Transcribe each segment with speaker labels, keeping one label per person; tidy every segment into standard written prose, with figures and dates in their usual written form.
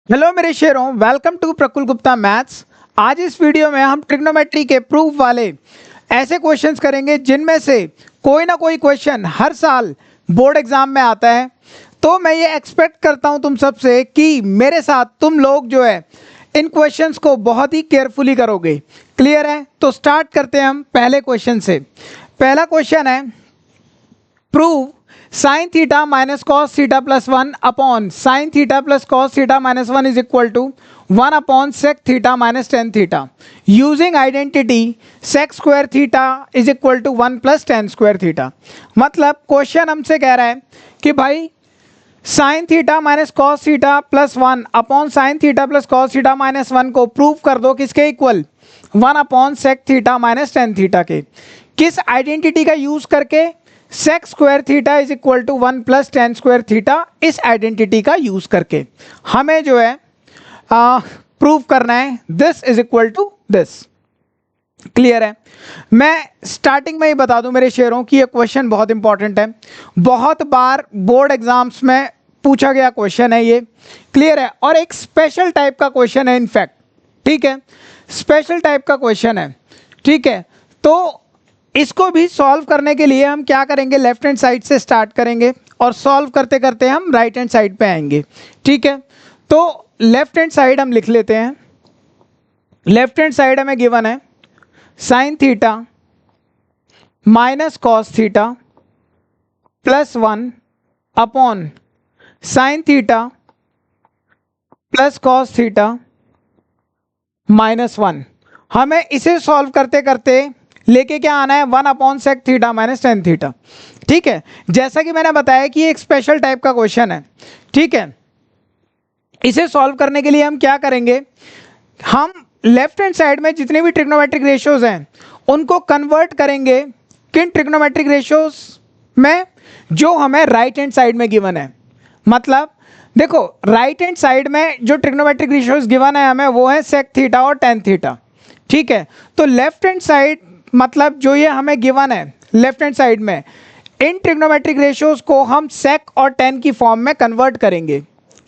Speaker 1: Hello मेरे शेरों, welcome to प्रकुल Gupta maths. आज इस वीडियो में हम ट्रिग्नोमेट्री के प्रूफ वाले ऐसे क्वेश्चंस करेंगे जिनमें से कोई ना कोई क्वेश्चन हर साल बोर्ड एग्जाम में आता है। तो मैं ये एक्सपेक्ट करता हूं तुम सबसे कि मेरे साथ तुम लोग जो है इन क्वेश्चंस को बहुत ही केयरफुली करोगे। क्लियर है? तो स्टार्ट करते हैं हम पहले क्वेश्चन से। पहला क्वेश्चन है, prove sine theta minus cos theta plus one upon sine theta plus cos theta minus one is equal to one upon sec theta minus tan theta using identity sec square theta is equal to one plus tan square theta. मतलब question हमसे कह रहा है कि भाई sine theta minus cos theta plus one upon sine theta plus cos theta minus one को prove कर दो किसके equal, one upon sec theta minus tan theta के। किस आइडेंटिटी का यूज करके? Sec square theta is equal to one plus tan square theta. इस identity का यूज करके हमें जो है प्रूव करना है this is equal to this. Clear है? मैं स्टार्टिंग में ही बता दूं मेरे शेयरों की, ये क्वेश्चन बहुत इंपॉर्टेंट है, बहुत बार बोर्ड एग्जाम्स में पूछा गया क्वेश्चन है ये। क्लियर है? और एक स्पेशल टाइप का क्वेश्चन है इनफैक्ट। ठीक है, स्पेशल टाइप का क्वेश्चन है। ठीक है, तो इसको भी सॉल्व करने के लिए हम क्या करेंगे, लेफ्ट हैंड साइड से स्टार्ट करेंगे और सॉल्व करते करते हम राइट हैंड साइड पे आएंगे। ठीक है, तो लेफ्ट हैंड साइड हम लिख लेते हैं। लेफ्ट हैंड साइड हमें गिवन है sine theta minus cos theta plus one upon sine theta plus cos theta minus one. हमें इसे सॉल्व करते करते लेके क्या आना है, one upon sec theta minus tan theta. ठीक है, जैसा कि मैंने बताया कि एक स्पेशल टाइप का क्वेश्चन है। ठीक है, इसे सॉल्व करने के लिए हम क्या करेंगे, हम लेफ्ट हैंड साइड में जितने भी ट्रिग्नोमेट्रिक रेशियोज हैं उनको कन्वर्ट करेंगे किन ट्रिग्नोमेट्रिक रेशियोज में, जो हमें राइट हैंड साइड में गिवन है। मतलब देखो, राइट हैंड साइड में जो ट्रिग्नोमेट्रिक रेशियोज गिवन है हमें वो है सेक थीटा और टेन थीटा। ठीक है, तो लेफ्ट हैंड साइड मतलब जो ये हमें गिवन है लेफ्ट हैंड साइड में, इन ट्रिग्नोमेट्रिक रेशियोज को हम सेक और टेन की फॉर्म में कन्वर्ट करेंगे।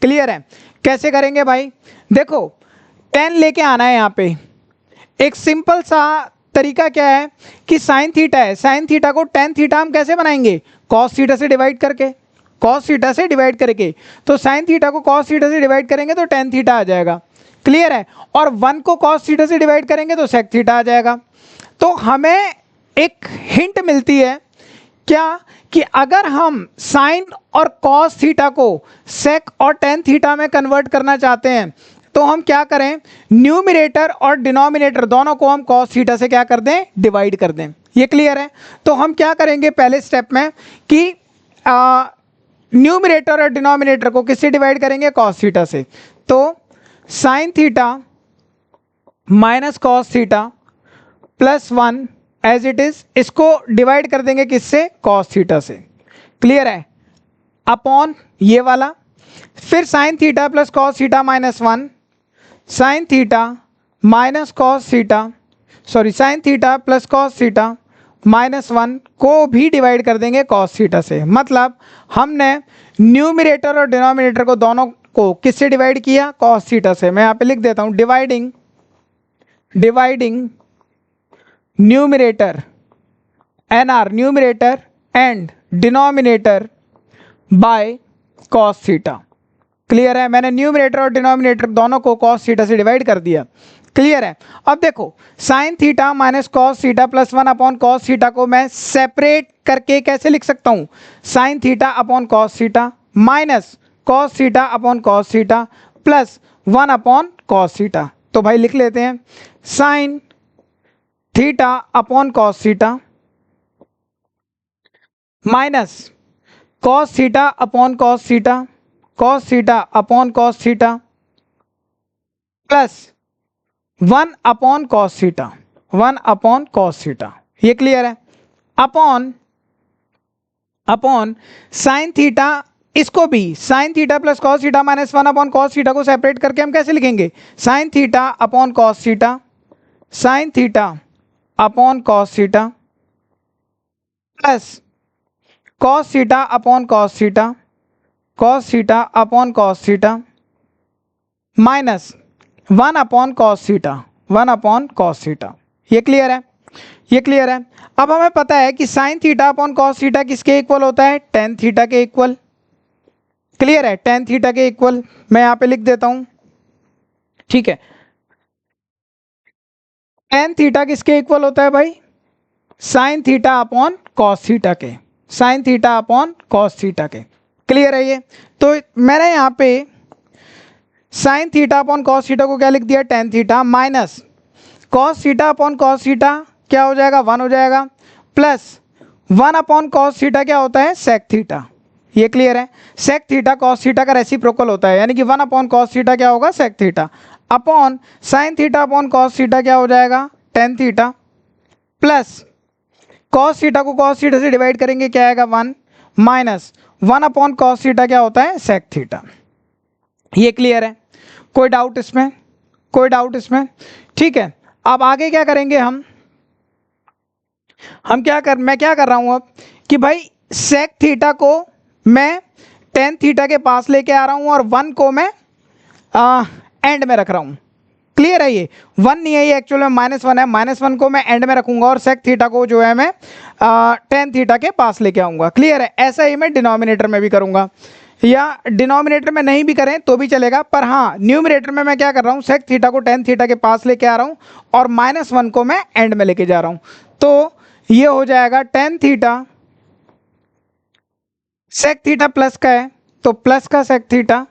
Speaker 1: क्लियर है? कैसे करेंगे भाई? देखो, टेन लेके आना है यहाँ पे। एक सिंपल सा तरीका क्या है कि साइन थीटा है, साइन थीटा को टेन थीटा हम कैसे बनाएंगे, कॉस थीटा से डिवाइड करके। कॉस थीटा से डिवाइड करके, तो साइन थीटा को कॉस थीटा से डिवाइड करेंगे तो टेन थीटा आ जाएगा। क्लियर है? और वन को कॉस थीटा से डिवाइड करेंगे तो सेक थीटा आ जाएगा। तो हमें एक हिंट मिलती है क्या, कि अगर हम साइन और कॉस थीटा को सेक और टेन थीटा में कन्वर्ट करना चाहते हैं तो हम क्या करें, न्यूमरेटर और डिनोमिनेटर दोनों को हम कॉस थीटा से क्या कर दें, डिवाइड कर दें। ये क्लियर है? तो हम क्या करेंगे पहले स्टेप में कि न्यूमरेटर और डिनोमिनेटर को किससे डिवाइड करेंगे, कॉस थीटा से। तो sine theta minus cos theta plus one as it is, इसको डिवाइड कर देंगे किससे, कॉस थीटा से। क्लियर है? अपॉन ये वाला, फिर sine theta plus cos theta minus one, sine theta minus cos theta, sorry sine theta plus cos theta minus one को भी डिवाइड कर देंगे कॉस थीटा से। मतलब हमने न्यूमरेटर और डिनोमिनेटर को दोनों को किससे डिवाइड किया, कॉस थीटा से। मैं यहाँ पे लिख देता हूँ, dividing numerator NR, numerator and denominator by cos theta. Clear है? मैंने न्यूमरेटर और डिनोमिनेटर दोनों को कॉस थीटा से डिवाइड कर दिया। क्लियर है? अब देखो, sine theta minus cos theta plus one upon cos theta को मैं सेपरेट करके कैसे लिख सकता हूं, sine theta upon cos theta minus cos theta upon cos theta plus one upon cos theta. तो भाई लिख लेते हैं, sine theta upon cos theta minus cos theta upon cos theta, cos theta upon cos theta plus one upon cos theta, one upon cos theta. ये clear है? Upon sine theta, इसको भी sign theta plus cos theta minus one upon cos theta को separate करके हम कैसे लिखेंगे, sign theta upon cos theta, sine theta upon cos theta plus cos theta upon cos theta, cos theta upon cos theta minus 1/cos theta, 1/cos theta. ये clear है, ये clear है। अब हमें पता है कि sign theta upon cos theta किसके इक्वल होता है, टेन थीटा के इक्वल। क्लियर है, टेन थीटा के इक्वल। मैं यहां पे लिख देता हूं, ठीक है। टेन थीटा किसके इक्वल होता है भाई, sine theta upon cos theta के, sine theta upon cos theta के। क्लियर है ये। तो मैंने यहां पे sine theta upon cos theta को क्या लिख दिया, tan theta, minus cos theta upon cos theta क्या हो जाएगा, 1 हो जाएगा, प्लस 1/cos थीटा क्या होता है, सेक थीटा। ये क्लियर है। सेक थीटा कॉस थीटा का रेसिप्रोकल होता है, यानी कि 1/cos थीटा क्या होगा, sec theta, upon sine theta upon cos theta क्या हो जाएगा, tan theta, plus cos theta को कॉस थीटा से डिवाइड करेंगे क्या आएगा, 1, माइनस 1/cos थीटा क्या होता है, सेक थीटा। ये क्लियर है, कोई डाउट इसमें, कोई डाउट इसमें, ठीक है। अब आगे क्या करेंगे हम मैं क्या कर रहा हूं अब कि भाई सेक थीटा को मैं टेन थीटा के पास लेके आ रहा हूं और 1 को मैं एंड में रख रहा हूं। क्लियर है, ये 1 नहीं है, ये एक्चुअल में -1 है, -1 को मैं एंड में रखूंगा और सेक थीटा को जो है मैं टेन थीटा के पास लेके आऊंगा। क्लियर है, ऐसा ही मैं डिनोमिनेटर में भी करूंगा, या डिनोमिनेटर में नहीं भी करें तो भी चलेगा, पर हाँ न्यूमरेटर में मैं क्या कर रहा हूँ, सेक थीटा को टेन थीटा के पास लेके आ रहा हूँ और -1 को मैं एंड में लेके जा रहा हूँ। तो ये हो जाएगा tan theta, sec theta plus का है तो प्लस का सेक थीटा,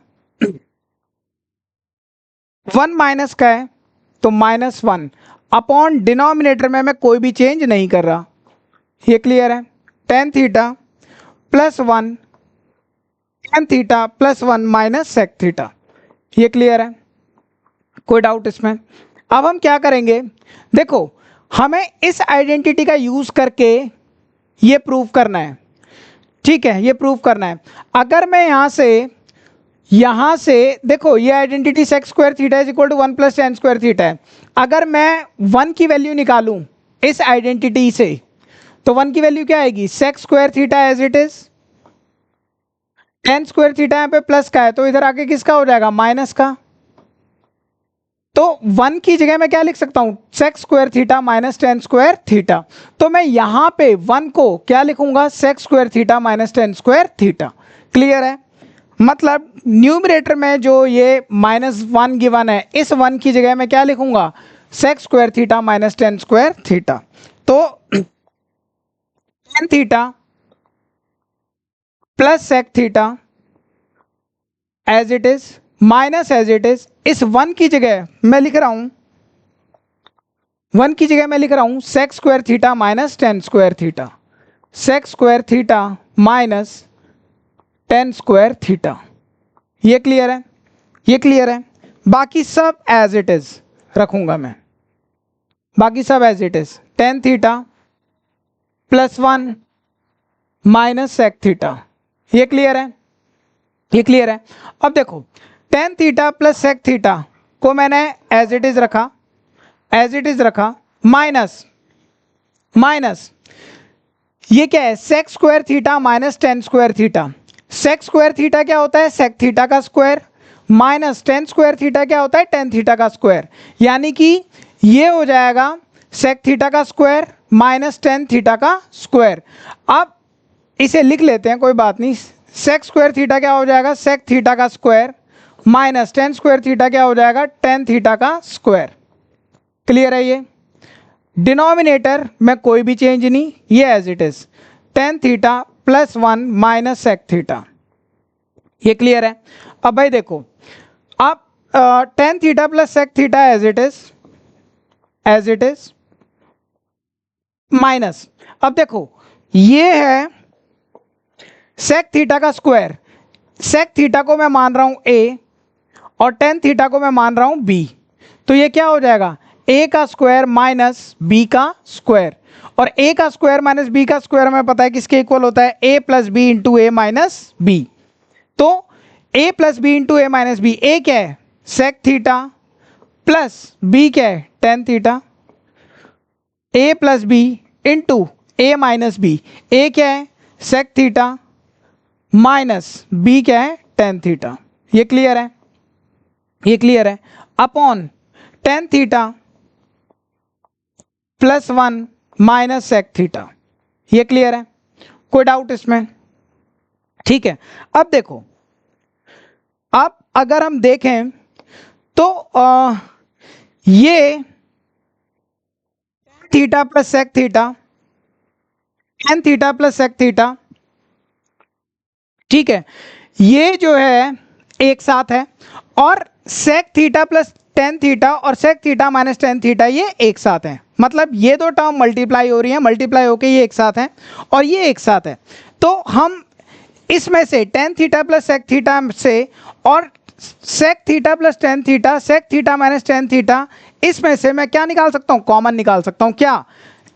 Speaker 1: 1 माइनस का है तो -1, अपॉन डिनोमिनेटर में मैं कोई भी चेंज नहीं कर रहा। ये क्लियर है, tan theta plus 1, tan theta plus 1 minus sec theta. ये क्लियर है, कोई डाउट इसमें। अब हम क्या करेंगे, देखो हमें इस आइडेंटिटी का यूज करके ये प्रूव करना है, ठीक है, ये प्रूव करना है। अगर मैं यहां से देखो ये identity sec square theta is equal to 1 plus tan square theta है। अगर मैं 1 की वैल्यू निकालूं इस आइडेंटिटी से तो 1 की वैल्यू क्या आएगी, sec square theta as it is, tan square theta यहाँ पे प्लस का है तो इधर आके किसका हो जाएगा, माइनस का। तो 1 की जगह मैं क्या लिख सकता हूं, sec square theta minus tan square theta. तो मैं यहां पे 1 को क्या लिखूंगा, sec square theta minus tan square theta. Clear है, मतलब न्यूमरेटर में जो ये -1 गिवन है, इस 1 की जगह मैं क्या लिखूंगा, sec square theta minus tan square theta. तो tan theta plus sec theta as it is minus as it is, इस 1 की जगह मैं लिख रहा हूं, 1 की जगह मैं लिख रहा हूं sec square theta minus tan square theta, sec square theta minus tan square theta. ये क्लियर है, ये क्लियर है। बाकी सब एज इट इज रखूंगा मैं, बाकी सब as it is, tan theta plus 1 minus sec theta. ये क्लियर है, ये क्लियर है। अब देखो tan theta plus sec theta को मैंने एज इट इज रखा, एज इट इज रखा, माइनस माइनस ये क्या है, sec square theta minus tan square theta. Sec square theta क्या होता है, सेक थीटा का square, minus tan square theta क्या होता है, टेन थीटा का स्क्वायर। यानी कि ये हो जाएगा सेक थीटा का स्क्वायर माइनस टेन थीटा का स्क्वायर। अब इसे लिख लेते हैं, कोई बात नहीं। सेक स्क्वायर थीटा क्या हो जाएगा, सेक थीटा का square minus tan square theta क्या हो जाएगा, टेन थीटा का स्क्वायर। क्लियर है ये। डिनोमिनेटर में कोई भी चेंज नहीं, ये as it is, tan theta plus 1 minus sec theta. ये क्लियर है। अब भाई देखो, अब tan theta plus sec theta as it is, as it is, minus, अब देखो ये है सेक थीटा का स्क्वायर, सेक थीटा को मैं मान रहा हूं a और टेन थीटा को मैं मान रहा हूं b। तो ये क्या हो जाएगा, a का स्क्वायर माइनस b का स्क्वायर, और a का स्क्वायर माइनस b का स्क्वायर हमें पता है किसके इक्वल होता है, a plus B into A minus B. तो a plus B into A minus B, a क्या है, सेक थीटा, प्लस b क्या है, tan theta, a plus B into A minus B, a क्या है, सेक थीटा, माइनस b क्या है, tan theta. ये क्लियर है, ये क्लियर है, upon tan theta plus 1 minus sec theta. ये क्लियर है, कोई डाउट इसमें? ठीक है, अब देखो, अब अगर हम देखें तो ये theta plus sec theta, tan theta plus sec theta, ठीक है, ये जो है एक साथ है, और sec theta plus tan theta और sec theta minus tan theta ये एक साथ है। मतलब ये दो टर्म मल्टीप्लाई हो रही है, मल्टीप्लाई होके ये एक साथ है और ये एक साथ है। तो हम इसमें से tan theta plus sec theta से और sec theta plus tan theta, sec theta minus tan theta, इसमें से मैं क्या निकाल सकता हूँ? कॉमन निकाल सकता हूँ। क्या?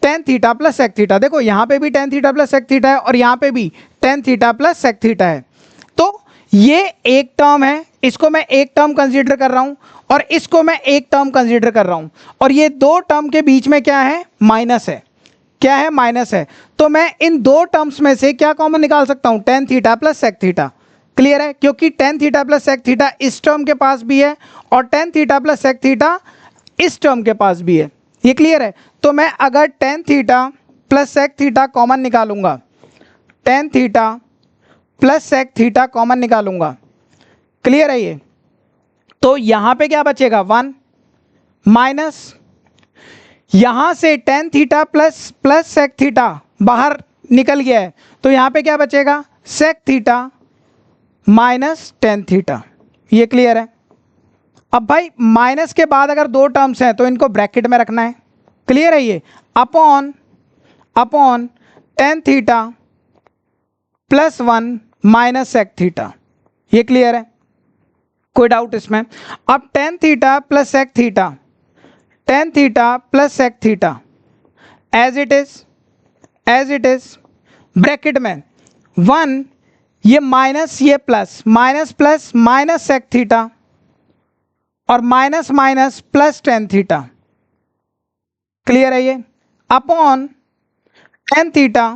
Speaker 1: Tan theta plus sec theta. देखो यहाँ पे भी tan theta plus sec theta है और यहाँ पे भी tan theta plus sec theta है। तो ये एक टर्म है, इसको मैं एक टर्म कंसीडर कर रहा हूँ और इसको मैं एक टर्म कंसीडर कर रहा हूँ, और ये दो टर्म के बीच में क्या है? माइनस है। क्या है? माइनस है। तो मैं इन दो टर्म्स में से क्या कॉमन निकाल सकता हूँ? Tan theta plus sec theta. Clear है? क्योंकि tan theta plus sec theta इस टर्म के पास भी है और tan theta plus sec theta इस टर्म के पास भी है। ये क्लियर है? तो मैं अगर tan theta plus sec theta common निकालूंगा, tan theta plus sec theta common निकालूंगा, क्लियर है ये? तो यहां पे क्या बचेगा? वन माइनस, यहां से tan theta plus sec theta बाहर निकल गया है, तो यहां पे क्या बचेगा? Sec theta minus tan theta. ये क्लियर है? अब भाई माइनस के बाद अगर दो टर्म्स हैं तो इनको ब्रैकेट में रखना है। क्लियर है ये? Upon tan theta plus 1 minus sec theta. ये क्लियर है? कोई डाउट इसमें? अब tan theta plus sec theta, tan theta plus sec theta as it is bracket में 1, ये माइनस ये plus, minus plus minus sec theta और minus minus plus tan theta. Clear है ये? Upon tan theta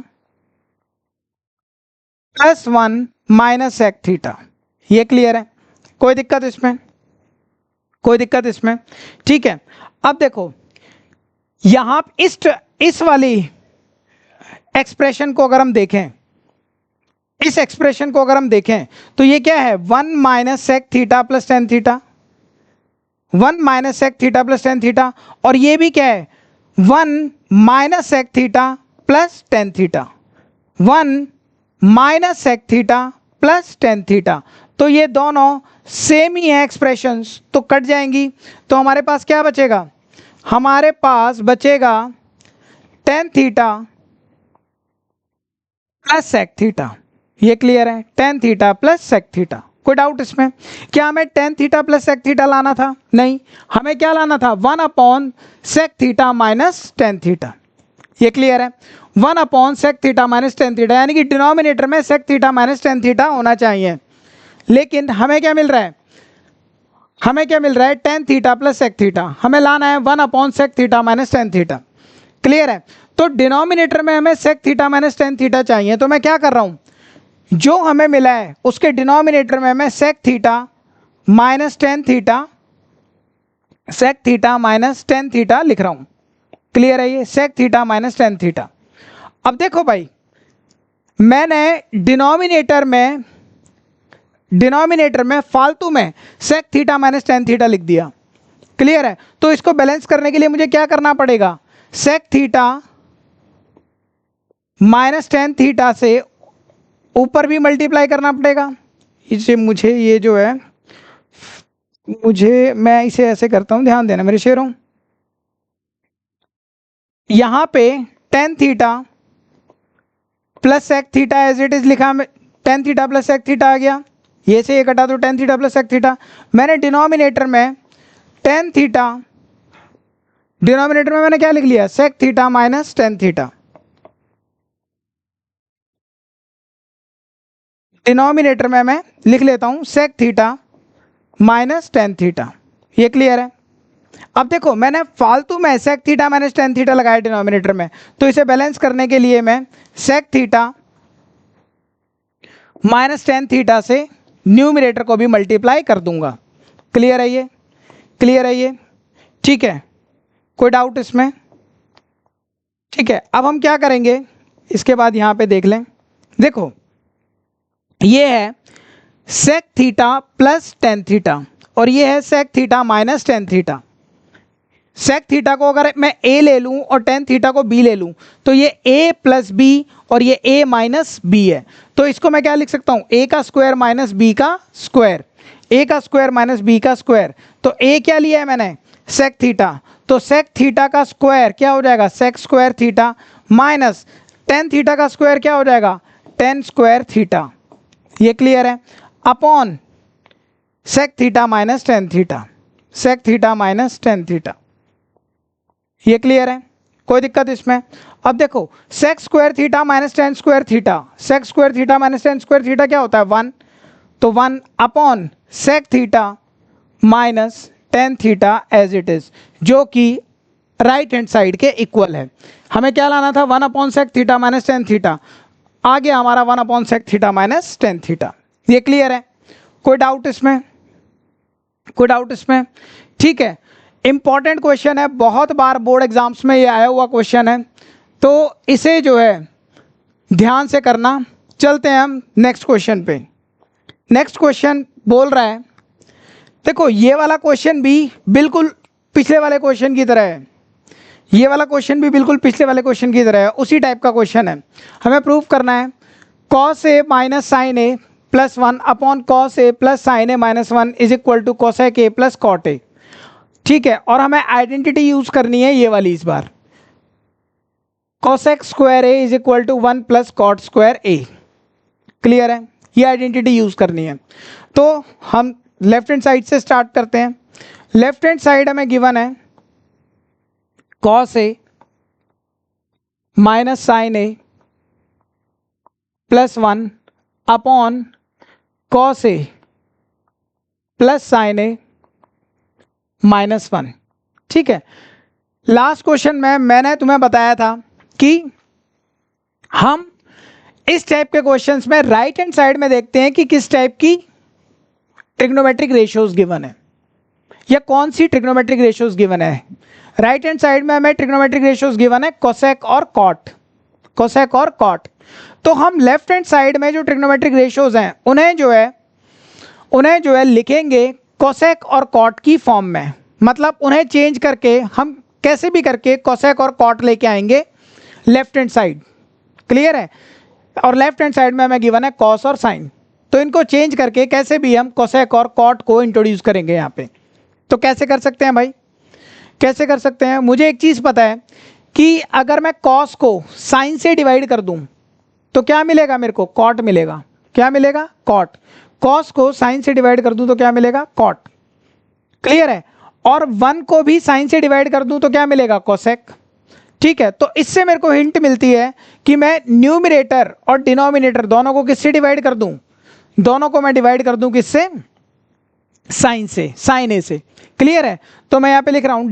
Speaker 1: plus 1 minus sec theta. ये clear है? कोई दिक्कत इसमें? कोई दिक्कत इसमें? ठीक है, अब देखो यहां इस वाली एक्सप्रेशन को अगर हम देखें, इस एक्सप्रेशन को अगर हम देखें तो ये क्या है? 1 minus sec theta plus tan theta, 1 minus sec theta plus tan theta, और ये भी क्या है? 1 minus sec theta plus tan theta, 1 minus sec theta plus tan theta. तो ये दोनों सेम ही है एक्सप्रेशंस, तो कट जाएंगी। तो हमारे पास क्या बचेगा? हमारे पास बचेगा tan theta plus sec theta. ये क्लियर है? Tan theta plus sec theta. कोई डाउट इसमें? क्या हमें tan theta plus sec theta लाना था? नहीं, हमें क्या लाना था? 1 upon sec theta minus tan theta. ये क्लियर है? 1 upon sec theta minus tan theta, यानी कि डिनोमिनेटर में sec theta minus tan theta होना चाहिए। लेकिन हमें क्या मिल रहा है? हमें क्या मिल रहा है? Tan theta plus sec theta. हमें लाना है 1 upon sec theta minus tan theta. Clear है? तो डिनोमिनेटर में हमें sec theta minus tan theta चाहिए, तो मैं क्या कर रहा हूं? जो हमें मिला है उसके डिनोमिनेटर में मैं sec theta minus tan theta, sec theta minus tan theta लिख रहा हूं। क्लियर है ये? Sec theta minus tan theta. अब देखो भाई, मैंने डिनोमिनेटर में फालतू में sec theta minus tan theta लिख दिया। क्लियर है? तो इसको बैलेंस करने के लिए मुझे क्या करना पड़ेगा? Sec theta minus tan theta से ऊपर भी मल्टीप्लाई करना पड़ेगा। इसे मुझे ये जो है, मैं इसे ऐसे करता हूं, ध्यान देना मेरे शेरों। यहां पे tan theta plus sec theta as it is लिखा, tan theta plus sec theta आ गया, ये से ये कटा तो tan theta plus sec theta. मैंने डिनोमिनेटर में टेन थीटा, डिनोमिनेटर में मैंने क्या लिख लिया? Sec theta minus tan theta. Denominator में मैं लिख लेता हूं sec theta minus tan theta. ये क्लियर है? अब देखो मैंने फालतू में sec theta minus tan theta लगाया डिनोमिनेटर में, तो इसे बैलेंस करने के लिए मैं sec theta minus tan theta से न्यूमिनेटर को भी मल्टीप्लाई कर दूंगा। क्लियर है ये? क्लियर है ये? ठीक है, कोई डाउट इसमें? ठीक है, अब हम क्या करेंगे इसके बाद यहां पे देख लें। देखो ये है sec theta plus tan theta और ये है sec theta minus tan theta. Sec theta को अगर मैं ए ले लूं और टेन थीटा को बी ले लूं तो ये ए प्लस बी और ये ए माइनस बी है। तो इसको मैं क्या लिख सकता हूं, ए का स्क्वायर माइनस बी का स्क्वायर, ए का स्क्वायर माइनस बी का स्क्वायर। तो ए क्या लिया है मैंने, सेक थीटा, तो सेक थीटा का स्क्वायर क्या हो जाएगा, sec square theta minus tan theta का स्क्वायर क्या हो जाएगा, टेन स्क्वायर थीटा। ये क्लियर है? Upon sec theta minus tan theta, sec theta minus tan theta. ये क्लियर है? कोई दिक्कत इसमें? अब देखो sec square theta minus tan square theta, sec square theta minus tan square theta क्या होता है, वन। तो one upon sec theta minus tan theta as it is, जो कि राइट हैंड साइड के इक्वल है। हमें क्या लाना था, one upon sec theta minus tan theta, आ गया हमारा one upon sec theta minus tan theta. ये क्लियर है? कोई डाउट इसमें? कोई डाउट इसमें? ठीक है, इंपॉर्टेंट क्वेश्चन है, बहुत बार बोर्ड एग्जाम्स में ये आया हुआ क्वेश्चन है, तो इसे जो है ध्यान से करना। चलते हैं हम नेक्स्ट क्वेश्चन पे। नेक्स्ट क्वेश्चन बोल रहा है, देखो ये वाला क्वेश्चन भी बिल्कुल पिछले वाले क्वेश्चन की तरह है, ये वाला क्वेश्चन भी बिल्कुल पिछले वाले क्वेश्चन की तरह है, उसी टाइप का क्वेश्चन है। हमें प्रूव करना है cos A minus sine A plus one upon cos A plus sine A minus one is equal to cosec A plus cot A. ठीक है, और हमें आइडेंटिटी यूज करनी है ये वाली इस बार, cosec square A is equal to one plus cot square A. Clear है? ये आइडेंटिटी यूज करनी है। तो हम लेफ्ट हैंड साइड से स्टार्ट करते हैं। लेफ्ट हैंड साइड हमें गिवन है cos A minus sine A plus one upon cos A plus sine A minus one. ठीक है, लास्ट क्वेश्चन में मैंने तुम्हें बताया था कि हम इस टाइप के क्वेश्चंस में राइट हैंड साइड में देखते हैं कि किस टाइप की ट्रिग्नोमेट्रिक रेशियोज गिवन है या कौन सी ट्रिग्नोमेट्रिक रेशियोज गिवन है। राइट हैंड साइड में हमें ट्रिग्नोमेट्रिक रेशियोज गिवन है कोसेक और कॉट, कोसेक और कॉट। तो हम लेफ्ट हैंड साइड में जो ट्रिग्नोमेट्रिक रेशियोज हैं उन्हें जो है लिखेंगे कोसेक और कॉट की फॉर्म में, मतलब उन्हें चेंज करके हम कैसे भी करके कोसेक और कॉट लेके आएंगे लेफ्ट हैंड साइड। क्लियर है? और लेफ्ट हैंड साइड में हमें गिवन है कॉस और साइन, तो इनको चेंज करके कैसे भी हम कोसेक और कॉट को इंट्रोड्यूस करेंगे यहाँ पे। तो कैसे कर सकते हैं भाई, कैसे कर सकते हैं? मुझे एक चीज़ पता है कि अगर मैं कॉस को साइन से डिवाइड कर दूं तो क्या मिलेगा मेरे को, कॉट मिलेगा। क्या मिलेगा? कॉट। कॉस को साइन से डिवाइड कर दूं तो क्या मिलेगा, कॉट। क्लियर है? और वन को भी साइन से डिवाइड कर दूं तो क्या मिलेगा, कोसेक। ठीक है, तो इससे मेरे को हिंट मिलती है कि मैं न्यूमरेटर और डिनोमिनेटर दोनों को किससे डिवाइड कर दूं, दोनों को मैं डिवाइड कर दूं किससे, साइन से, साइन ए से। क्लियर है? तो मैं यहां पे लिख रहा हूं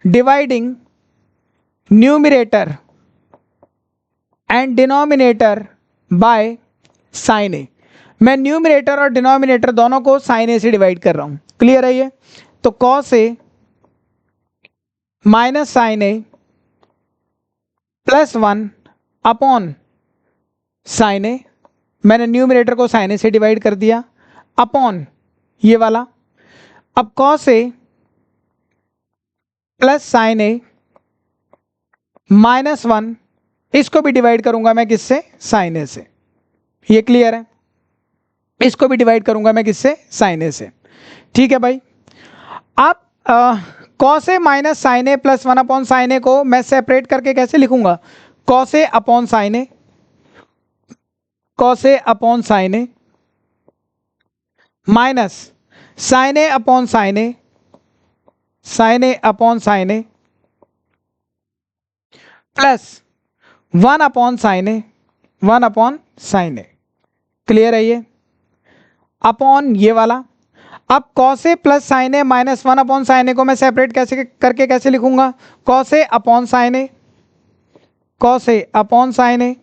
Speaker 1: dividing numerator and denominator by sine A. मैं न्यूमरेटर और डिनोमिनेटर दोनों को साइन ए से डिवाइड कर रहा हूं। क्लियर है ये? तो cos A minus sine A plus one upon sine ए, मैंने न्यूमरेटर को साइन ए से डिवाइड कर दिया, अपॉन ये वाला। अब cos A plus sine A minus one, इसको भी डिवाइड करूंगा मैं किससे, साइन ए से। ये क्लियर है? इसको भी डिवाइड करूंगा मैं किससे, साइन ए से। ठीक है भाई। अब cos A minus sine A plus one upon sine ए को मैं सेपरेट करके कैसे लिखूंगा, cos A upon sine A, cos A upon sine A minus sine A upon sine A, sign A upon sine A plus one upon sine A, one upon sine A. Clear है ये? Upon ये वाला। अब cos A plus sine A minus one upon sine ए को मैं separate कैसे करके कैसे लिखूंगा, cos A upon sine A, cos A upon sine A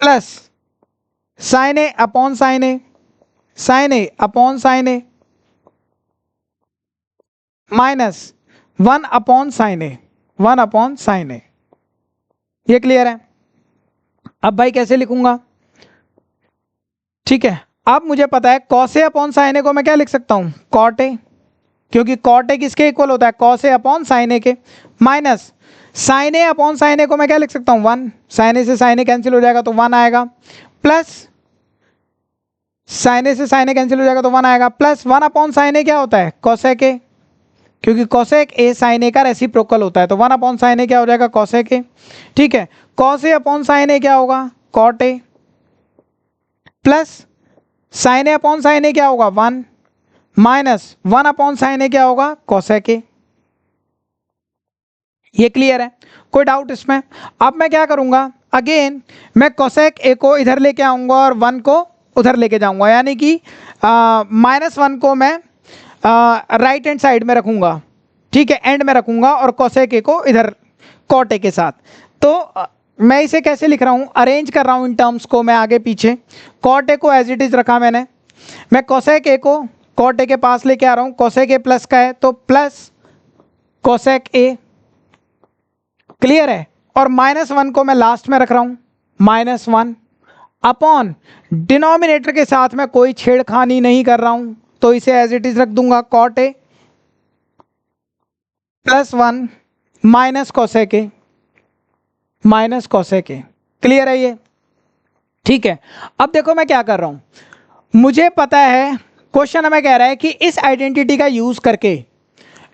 Speaker 1: plus sine A upon sine A, sign A upon sine A minus 1 upon sine A, 1 upon sine ए। ये clear है? अब भाई कैसे लिखूंगा? ठीक है, अब मुझे पता है कॉस ए अपॉन साइन ए को मैं क्या लिख सकता हूं? कॉट ए, क्योंकि कॉट ए किसके इक्वल होता है? कॉस ए अपॉन साइन ए के, माइनस साइन ए अपॉन साइन ए को मैं क्या लिख सकता हूं? 1, साइन ए से साइन ए कैंसिल हो जाएगा तो 1 आएगा, प्लस साइन ए से साइन ए कैंसिल हो जाएगा तो 1 आएगा, प्लस 1 अपॉन साइन ए क्या होता है? कोसेक ए, क्योंकि कोसेक ए साइन ए का रेसिप्रोकल होता है, तो 1 अपॉन साइन ए क्या हो जाएगा? Cosec A. ठीक है, cos A upon sine A क्या होगा? Cot A, plus sine A upon sine A क्या होगा? 1, माइनस 1 अपॉन साइन ए क्या होगा? कोसेक ए। ये क्लियर है? कोई डाउट इसमें? अब मैं क्या करूंगा, अगेन मैं कोसेक ए को इधर लेके आऊंगा और 1 को उधर लेके जाऊंगा, यानी कि -1 को मैं राइट हैंड साइड में रखूंगा, ठीक है, एंड में रखूंगा, और कोसेक ए को इधर कॉट ए के साथ। तो मैं इसे कैसे लिख रहा हूं, अरेंज कर रहा हूं इन टर्म्स को मैं आगे पीछे। कॉट ए को एज इट इज रखा मैंने, मैं कोसेक ए को कॉट ए के पास लेके आ रहा हूं, कोसेक ए प्लस का है तो प्लस कोसेक ए, क्लियर है? और -1 को मैं लास्ट में रख रहा हूं, -1 अपॉन डिनोमिनेटर के साथ मैं कोई छेड़खानी नहीं कर रहा हूं, तो इसे एज इट इज रख दूंगा, cot A plus 1 minus cosec A, minus cosec A. Clear है ये? ठीक है, अब देखो मैं क्या कर रहा हूं, मुझे पता है क्वेश्चन हमें कह रहा है कि इस आइडेंटिटी का यूज करके,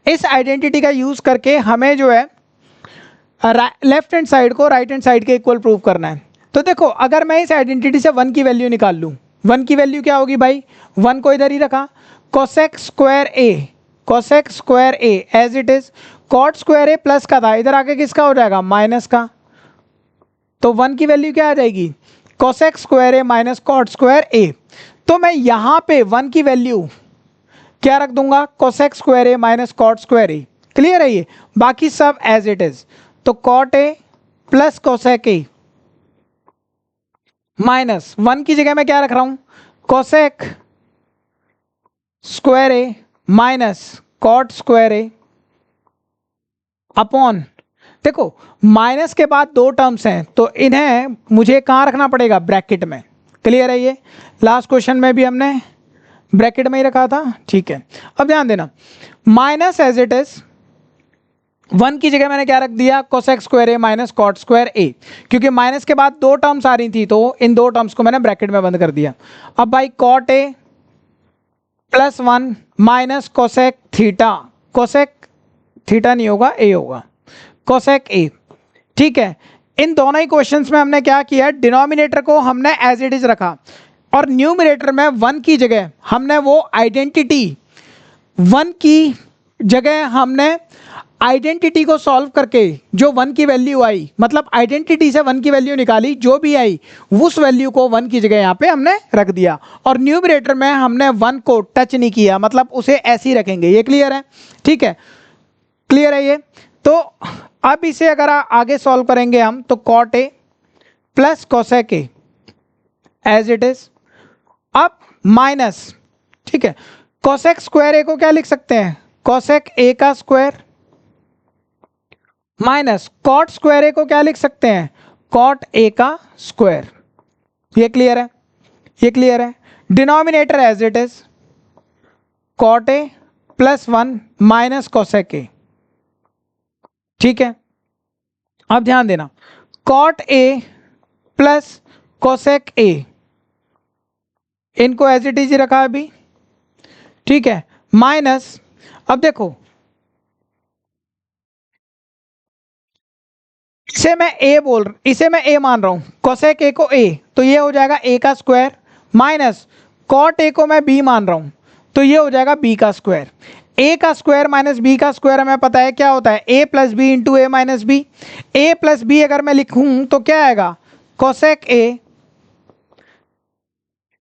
Speaker 1: इस आइडेंटिटी का यूज करके हमें जो है लेफ्ट हैंड साइड को राइट हैंड साइड के इक्वल प्रूव करना है। तो देखो, अगर मैं इस आइडेंटिटी से 1 की वैल्यू निकाल लूं, 1 की वैल्यू क्या होगी भाई? 1 को इधर ही रखा, cosec square A, cosec square A as it is, cot square A plus का था, इधर आके किसका हो जाएगा? माइनस का, तो 1 की वैल्यू क्या आ जाएगी? Cosec square A minus cot square ए। तो मैं यहां पे 1 की वैल्यू क्या रख दूंगा? Cosec square A minus cot square A. Clear है ये? बाकी सब एज इट इज, तो cot A plus cosec A minus 1 की जगह मैं क्या रख रहा हूं? Cosec square A minus cot square A upon, देखो माइनस के बाद 2 टर्म्स हैं तो इन्हें मुझे कहां रखना पड़ेगा? ब्रैकेट में। क्लियर है ये? लास्ट क्वेश्चन में भी हमने ब्रैकेट में ही रखा था, ठीक है। अब ध्यान देना, माइनस एज इट इज 1 की जगह मैंने क्या रख दिया? Cosec square A minus cot square ए, क्योंकि माइनस के बाद 2 टर्म्स आ रही थी तो इन 2 टर्म्स को मैंने ब्रैकेट में बंद कर दिया। अब भाई cot A plus 1 minus cosec theta, cosec theta नहीं होगा, ए होगा, कोसेक ए। ठीक है, इन दोनों ही क्वेश्चंस में हमने क्या किया? डिनोमिनेटर को हमने एज इट इज रखा और न्यूमरेटर में 1 की जगह हमने वो आइडेंटिटी, 1 की जगह हमने आइडेंटिटी को सॉल्व करके जो 1 की वैल्यू आई, मतलब आइडेंटिटी से 1 की वैल्यू निकाली, जो भी आई उस वैल्यू को 1 की जगह यहाँ पे हमने रख दिया, और न्यूमरेटर में हमने 1 को टच नहीं किया, मतलब उसे ऐसे ही रखेंगे। ये क्लियर है? ठीक है, क्लियर है ये? तो अब इसे अगर आगे सॉल्व करेंगे हम, तो cot A plus cosec A as it is, अब माइनस, ठीक है, कोसेक स्क्वायर ए को क्या लिख सकते हैं? कोसेक ए का square minus cot square a को क्या लिख सकते हैं? कॉट ए का स्क्वायर। ये क्लियर है? ये क्लियर है? Denominator as it is, cot A plus 1 minus cosec A. ठीक है, अब ध्यान देना, cot A plus cosec A, इनको एज इट इज रखा अभी, ठीक है, माइनस, अब देखो इसे मैं ए मान रहा हूं, कोसेक ए को ए, तो ये हो जाएगा ए का स्क्वायर, माइनस कॉट ए को मैं बी मान रहा हूं, तो ये हो जाएगा बी का स्क्वायर। ए का स्क्वायर माइनस बी का स्क्वायर हमें पता है क्या होता है? A plus B into A minus B. A plus B अगर मैं लिखूं तो क्या आएगा? Cosec A,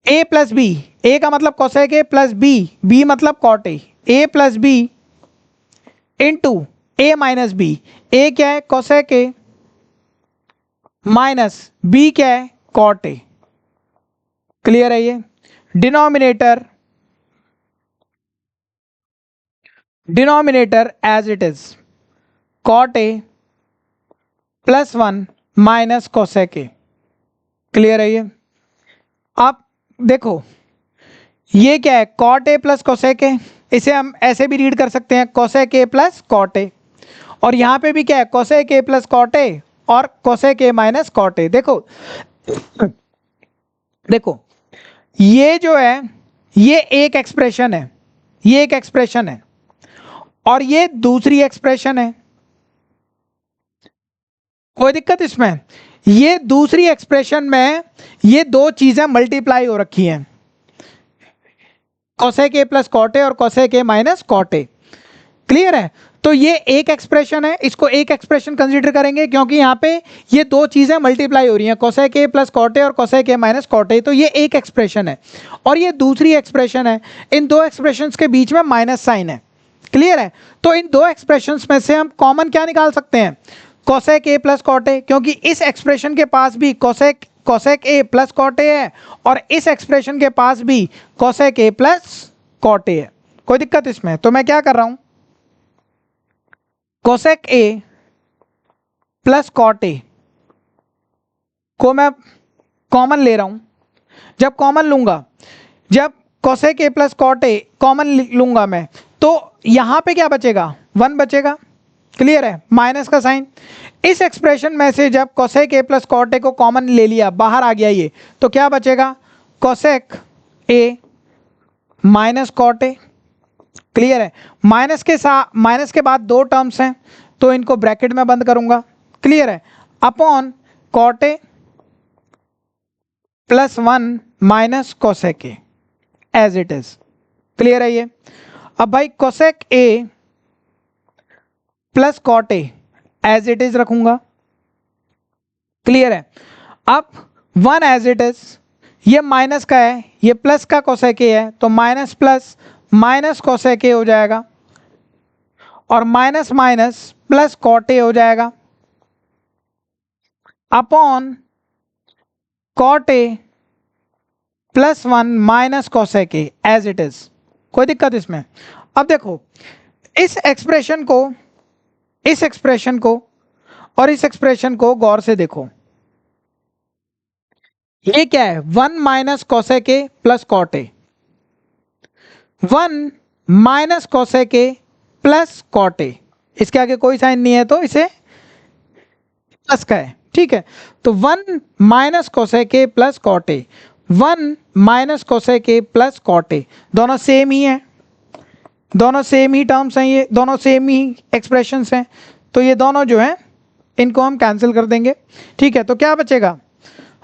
Speaker 1: A plus B, A का मतलब cosec A plus B, B मतलब cot A plus B into A minus B. ए क्या है? कोसेक ए, माइनस बी क्या है? Cot A. क्लियर है ये? Denominator as it is cot A plus 1 minus cosec A. Clear है ये? आप देखो ये क्या है, cot A plus cosec A, इसे हम ऐसे भी रीड कर सकते हैं cosec A plus cot A, और यहां पे भी क्या है cosec A plus cot A और cosec A minus cot A. देखो देखो ये जो है ये एक एक्सप्रेशन है, ये एक एक्सप्रेशन है और ये दूसरी एक्सप्रेशन है। कोई दिक्कत इसमें? ये दूसरी एक्सप्रेशन में ये दो चीजें मल्टीप्लाई हो रखी हैं, cosec A plus cot A और cosec A minus cot A. Clear है? तो ये एक एक्सप्रेशन है, इसको एक एक्सप्रेशन कंसीडर करेंगे क्योंकि यहाँ पे ये दो चीजें मल्टीप्लाई हो रही हैं, cosec A plus cot A और cosec A minus cot A. तो ये एक एक्सप्रेशन है और ये दूसरी एक्सप्रेशन है। इन दो एक्सप्रेशंस के बीच में माइनस साइन है। क्लियर है? तो इन दो एक्सप्रेशंस में से हम कॉमन क्या निकाल सकते हैं, cosec A plus cot A, क्योंकि इस एक्सप्रेशन के पास भी cosec A plus cot A है और इस एक्सप्रेशन के पास भी cosec A plus cot A है। कोई दिक्कत इसमें? तो मैं क्या कर रहा हूं, cosec A plus cot A को मैं कॉमन ले रहा हूं। जब कॉमन लूंगा, जब cosec A plus cot A common लूंगा मैं, तो यहां पे क्या बचेगा, 1 बचेगा। क्लियर है? माइनस का साइन। इस एक्सप्रेशन में से जब cosec A plus cot A को कॉमन ले लिया, बाहर आ गया ये, तो क्या बचेगा, cosec A minus cot A. Clear है? माइनस के साथ, माइनस के बाद दो टर्म्स हैं तो इनको ब्रैकेट में बंद करूंगा। क्लियर है? Upon cot A plus 1 minus cosec A as it is. Clear है ये? अब भाई cosec A plus cot A as it is रखूंगा। क्लियर है? अब 1 एज इट इज, ये माइनस का है, ये प्लस का कोसेक ए है, तो minus plus minus cosec A हो जाएगा और minus minus plus cot A हो जाएगा upon cot A plus 1 minus cosec A as it is. कोई दिक्कत इसमें? अब देखो इस एक्सप्रेशन को और इस एक्सप्रेशन को गौर से देखो। ये क्या है, 1 minus cosec A plus cot A, 1 minus cosec A plus cot A. इसके आगे कोई साइन नहीं है तो इसे प्लस का है। ठीक है? तो 1 minus cosec A plus cot A, 1 minus cosec A plus cot A, दोनों सेम ही है, दोनों सेम ही टर्म्स हैं, ये दोनों सेम ही एक्सप्रेशंस हैं, तो ये दोनों जो हैं इनको हम कैंसिल कर देंगे। ठीक है? तो क्या बचेगा,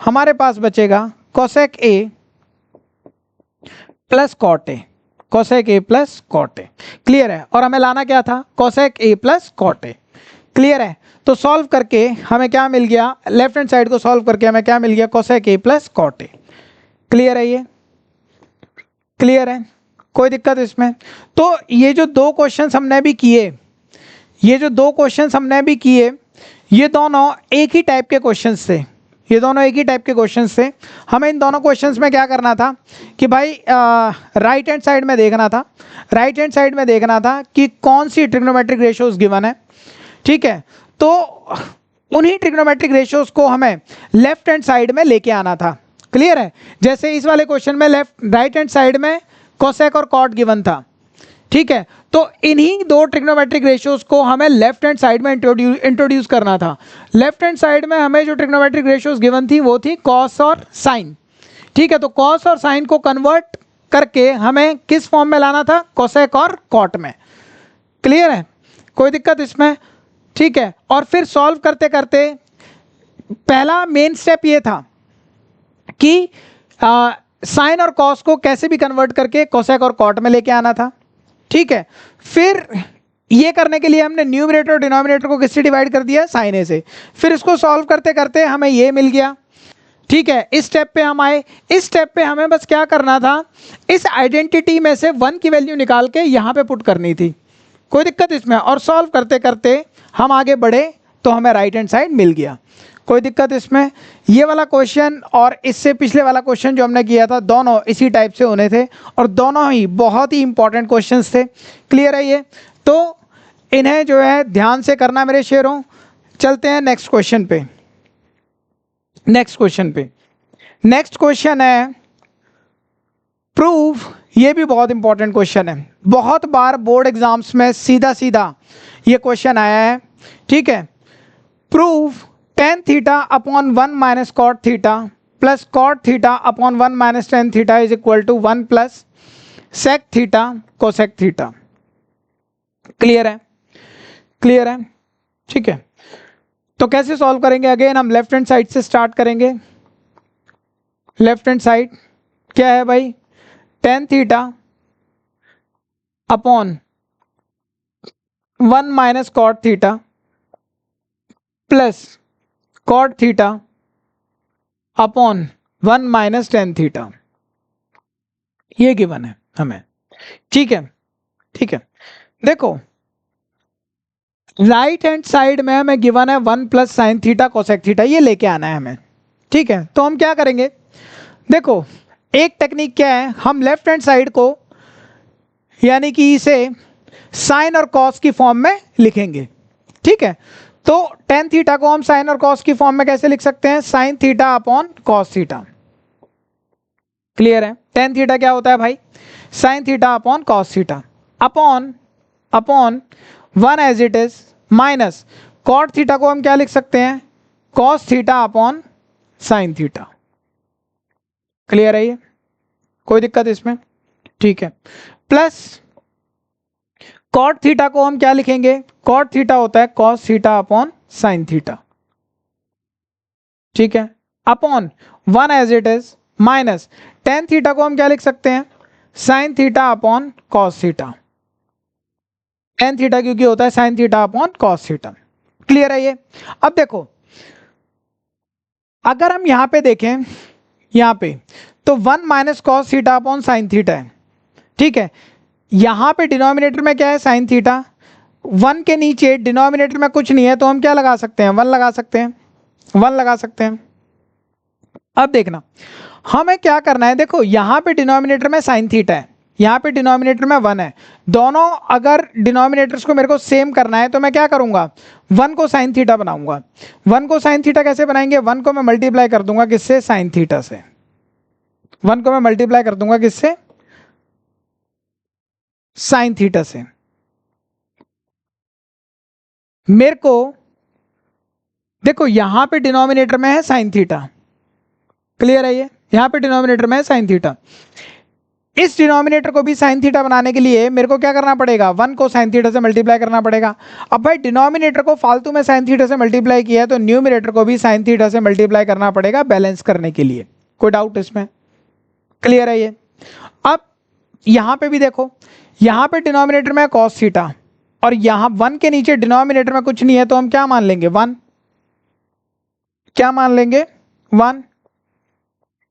Speaker 1: हमारे पास बचेगा cosec A plus cot A, cosec A plus cot A. Clear है? और हमें लाना क्या था, cosec A plus cot A. Clear है? तो सॉल्व करके हमें क्या मिल गया, लेफ्ट हैंड साइड को सॉल्व करके हमें क्या मिल गया, cosec A plus cot A. Clear है ये? क्लियर है? कोई दिक्कत इसमें? तो ये जो दो क्वेश्चंस हमने भी किए, ये दोनों एक ही टाइप के क्वेश्चंस थे, हमें इन दोनों क्वेश्चंस में क्या करना था कि भाई राइट हैंड साइड में देखना था कि कौन सी ट्रिग्नोमेट्रिक रेशियोज गिवन है। ठीक है? तो उन्हीं ट्रिग्नोमेट्रिक रेशियोज को हमें लेफ्ट हैंड साइड में लेके आना था। क्लियर है? जैसे इस वाले क्वेश्चन में राइट हैंड साइड में कोसेक और कॉट गिवन था। ठीक है? तो इन्हीं दो ट्रिग्नोमेट्रिक रेशियोज को हमें लेफ्ट हैंड साइड में इंट्रोड्यूस करना था। लेफ्ट हैंड साइड में हमें जो ट्रिग्नोमेट्रिक रेशियोज गिवन थी वो थी कॉस और साइन। ठीक है? तो कॉस और साइन को कन्वर्ट करके हमें किस फॉर्म में लाना था, कोसेक और कॉट में। क्लियर है? कोई दिक्कत इसमें? ठीक है? और फिर सॉल्व करते करते पहला मेन स्टेप ये था कि साइन और कॉस को कैसे भी कन्वर्ट करके कोसेक और कॉट में लेके आना था। ठीक है? फिर ये करने के लिए हमने न्यूमरेटर और डिनोमिनेटर को किससे डिवाइड कर दिया, साइन ए से। फिर इसको सॉल्व करते करते हमें ये मिल गया। ठीक है? इस स्टेप पे हम आए, इस स्टेप पे हमें बस क्या करना था, इस आइडेंटिटी में से 1 की वैल्यू निकाल के यहाँ पे पुट करनी थी। कोई दिक्कत इसमें? और सॉल्व करते करते हम आगे बढ़े तो हमें राइट हैंड साइड मिल गया। कोई दिक्कत इसमें? ये वाला क्वेश्चन और इससे पिछले वाला क्वेश्चन जो हमने किया था दोनों इसी टाइप से होने थे और दोनों ही बहुत ही इंपॉर्टेंट क्वेश्चंस थे। क्लियर है ये? तो इन्हें जो है ध्यान से करना मेरे शेरों। चलते हैं नेक्स्ट क्वेश्चन पे। नेक्स्ट क्वेश्चन है प्रूव। ये भी बहुत इंपॉर्टेंट क्वेश्चन है, बहुत बार बोर्ड एग्जाम्स में सीधा सीधा ये क्वेश्चन आया है। ठीक है, prove tan theta upon 1 minus cot theta plus cot theta upon 1 minus tan theta is equal to 1 plus sec theta cosec theta. Clear है? क्लियर है? ठीक है, तो कैसे सॉल्व करेंगे? अगेन हम लेफ्ट हैंड साइड से स्टार्ट करेंगे। लेफ्ट हैंड साइड क्या है भाई? tan theta upon 1 minus cot theta plus cot theta upon 1 minus tan theta, ये गिवन है हमें। ठीक है, ठीक है, देखो राइट हैंड साइड में हमें गिवन है 1 plus sine theta cosec theta, ये लेके आना है हमें। ठीक है, तो हम क्या करेंगे? देखो एक टेक्निक क्या है, हम लेफ्ट हैंड साइड को यानी कि इसे साइन और कॉस की फॉर्म में लिखेंगे। ठीक है, तो tan थीटा को हम साइन और कॉस की फॉर्म में कैसे लिख सकते हैं? Sine theta upon cos theta. Clear है? tan थीटा क्या होता है भाई? Sine theta upon cos theta upon 1 as it is minus cot theta को हम क्या लिख सकते हैं? Cos theta upon sine theta. Clear है ये? कोई दिक्कत इसमें? ठीक है, प्लस कॉट थीटा को हम क्या लिखेंगे? कॉट थीटा होता है cos theta upon sine theta. ठीक है, upon 1 as it is minus tan theta को हम क्या लिख सकते हैं? Sine theta upon cos theta. tan theta क्योंकि होता है sine theta upon cos theta. Clear है ये? अब देखो अगर हम यहां पे देखें, यहां पे तो 1 minus cos theta upon sine theta है। ठीक है, यहां पे डिनोमिनेटर में क्या है? Sine theta. 1 के नीचे डिनोमिनेटर में कुछ नहीं है तो हम क्या लगा सकते हैं? 1 लगा सकते हैं, 1 लगा सकते हैं। अब देखना हमें क्या करना है, देखो यहां पे डिनोमिनेटर में साइन थीटा है, यहां पे डिनोमिनेटर में 1 है। दोनों अगर डिनोमिनेटर्स को मेरे को सेम करना है तो मैं क्या करूंगा? 1 को साइन थीटा बनाऊंगा। 1 को साइन थीटा कैसे बनाएंगे? 1 को मैं मल्टीप्लाई कर दूंगा किससे? साइन थीटा से। 1 को मैं मल्टीप्लाई कर दूंगा किससे? साइन थीटा से। मेरे को देखो यहां पे डिनोमिनेटर में है साइन थीटा। क्लियर है ये? यहां पे डिनोमिनेटर में है साइन थीटा। इस डिनोमिनेटर को भी साइन थीटा बनाने के लिए मेरे को क्या करना पड़ेगा? 1 को साइन थीटा से मल्टीप्लाई करना पड़ेगा। अब भाई डिनोमिनेटर को फालतू में साइन थीटा से मल्टीप्लाई किया है तो न्यूमरेटर को भी साइन थीटा से मल्टीप्लाई करना पड़ेगा बैलेंस करने के लिए। कोई डाउट इसमें? क्लियर है ये? अब यहां पे भी देखो, यहां पे डिनोमिनेटर में कॉस थीटा और यहां 1 के नीचे डिनोमिनेटर में कुछ नहीं है तो हम क्या मान लेंगे? 1। क्या मान लेंगे? 1।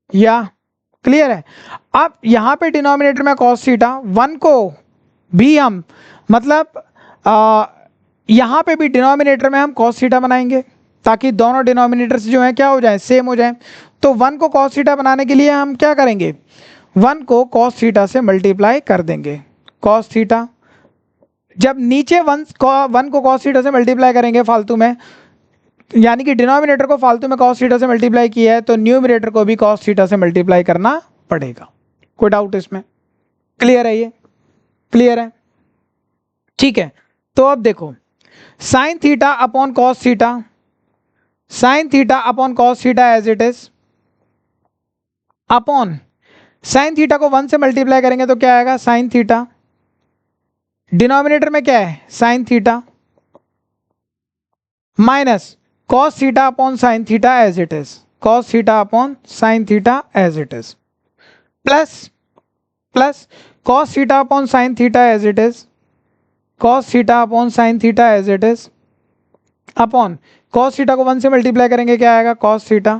Speaker 1: या क्लियर है? अब यहां पे डिनोमिनेटर में कॉस थीटा, 1 को भी हम मतलब यहां पे भी डिनोमिनेटर में हम कॉस थीटा बनाएंगे ताकि दोनों डिनोमिनेटर्स जो हैं क्या हो जाए? सेम हो जाए। तो 1 को कॉस थीटा बनाने के लिए हम क्या करेंगे? 1 को कॉस थीटा से मल्टीप्लाई कर देंगे। कॉस थीटा, जब नीचे 1 को कॉस थीटा से मल्टीप्लाई करेंगे फालतू में, यानी कि डिनोमिनेटर को फालतू में कॉस थीटा से मल्टीप्लाई किया है तो न्यूमरेटर को भी कॉस थीटा से मल्टीप्लाई करना पड़ेगा। कोई डाउट इसमें? क्लियर है ये? क्लियर है? ठीक है, तो अब देखो sine theta upon cos theta, sine theta upon cos theta as it is upon sine theta को 1 से मल्टीप्लाई करेंगे तो क्या आएगा? Sine theta. डिनोमिनेटर में क्या है? Sine theta minus cos theta upon sine theta as it is, cos theta upon sine theta as it is plus cos theta upon sine theta as it is, cos theta upon sine theta as it is upon cos theta को 1 से multiply करेंगे क्या आएगा? Cos theta.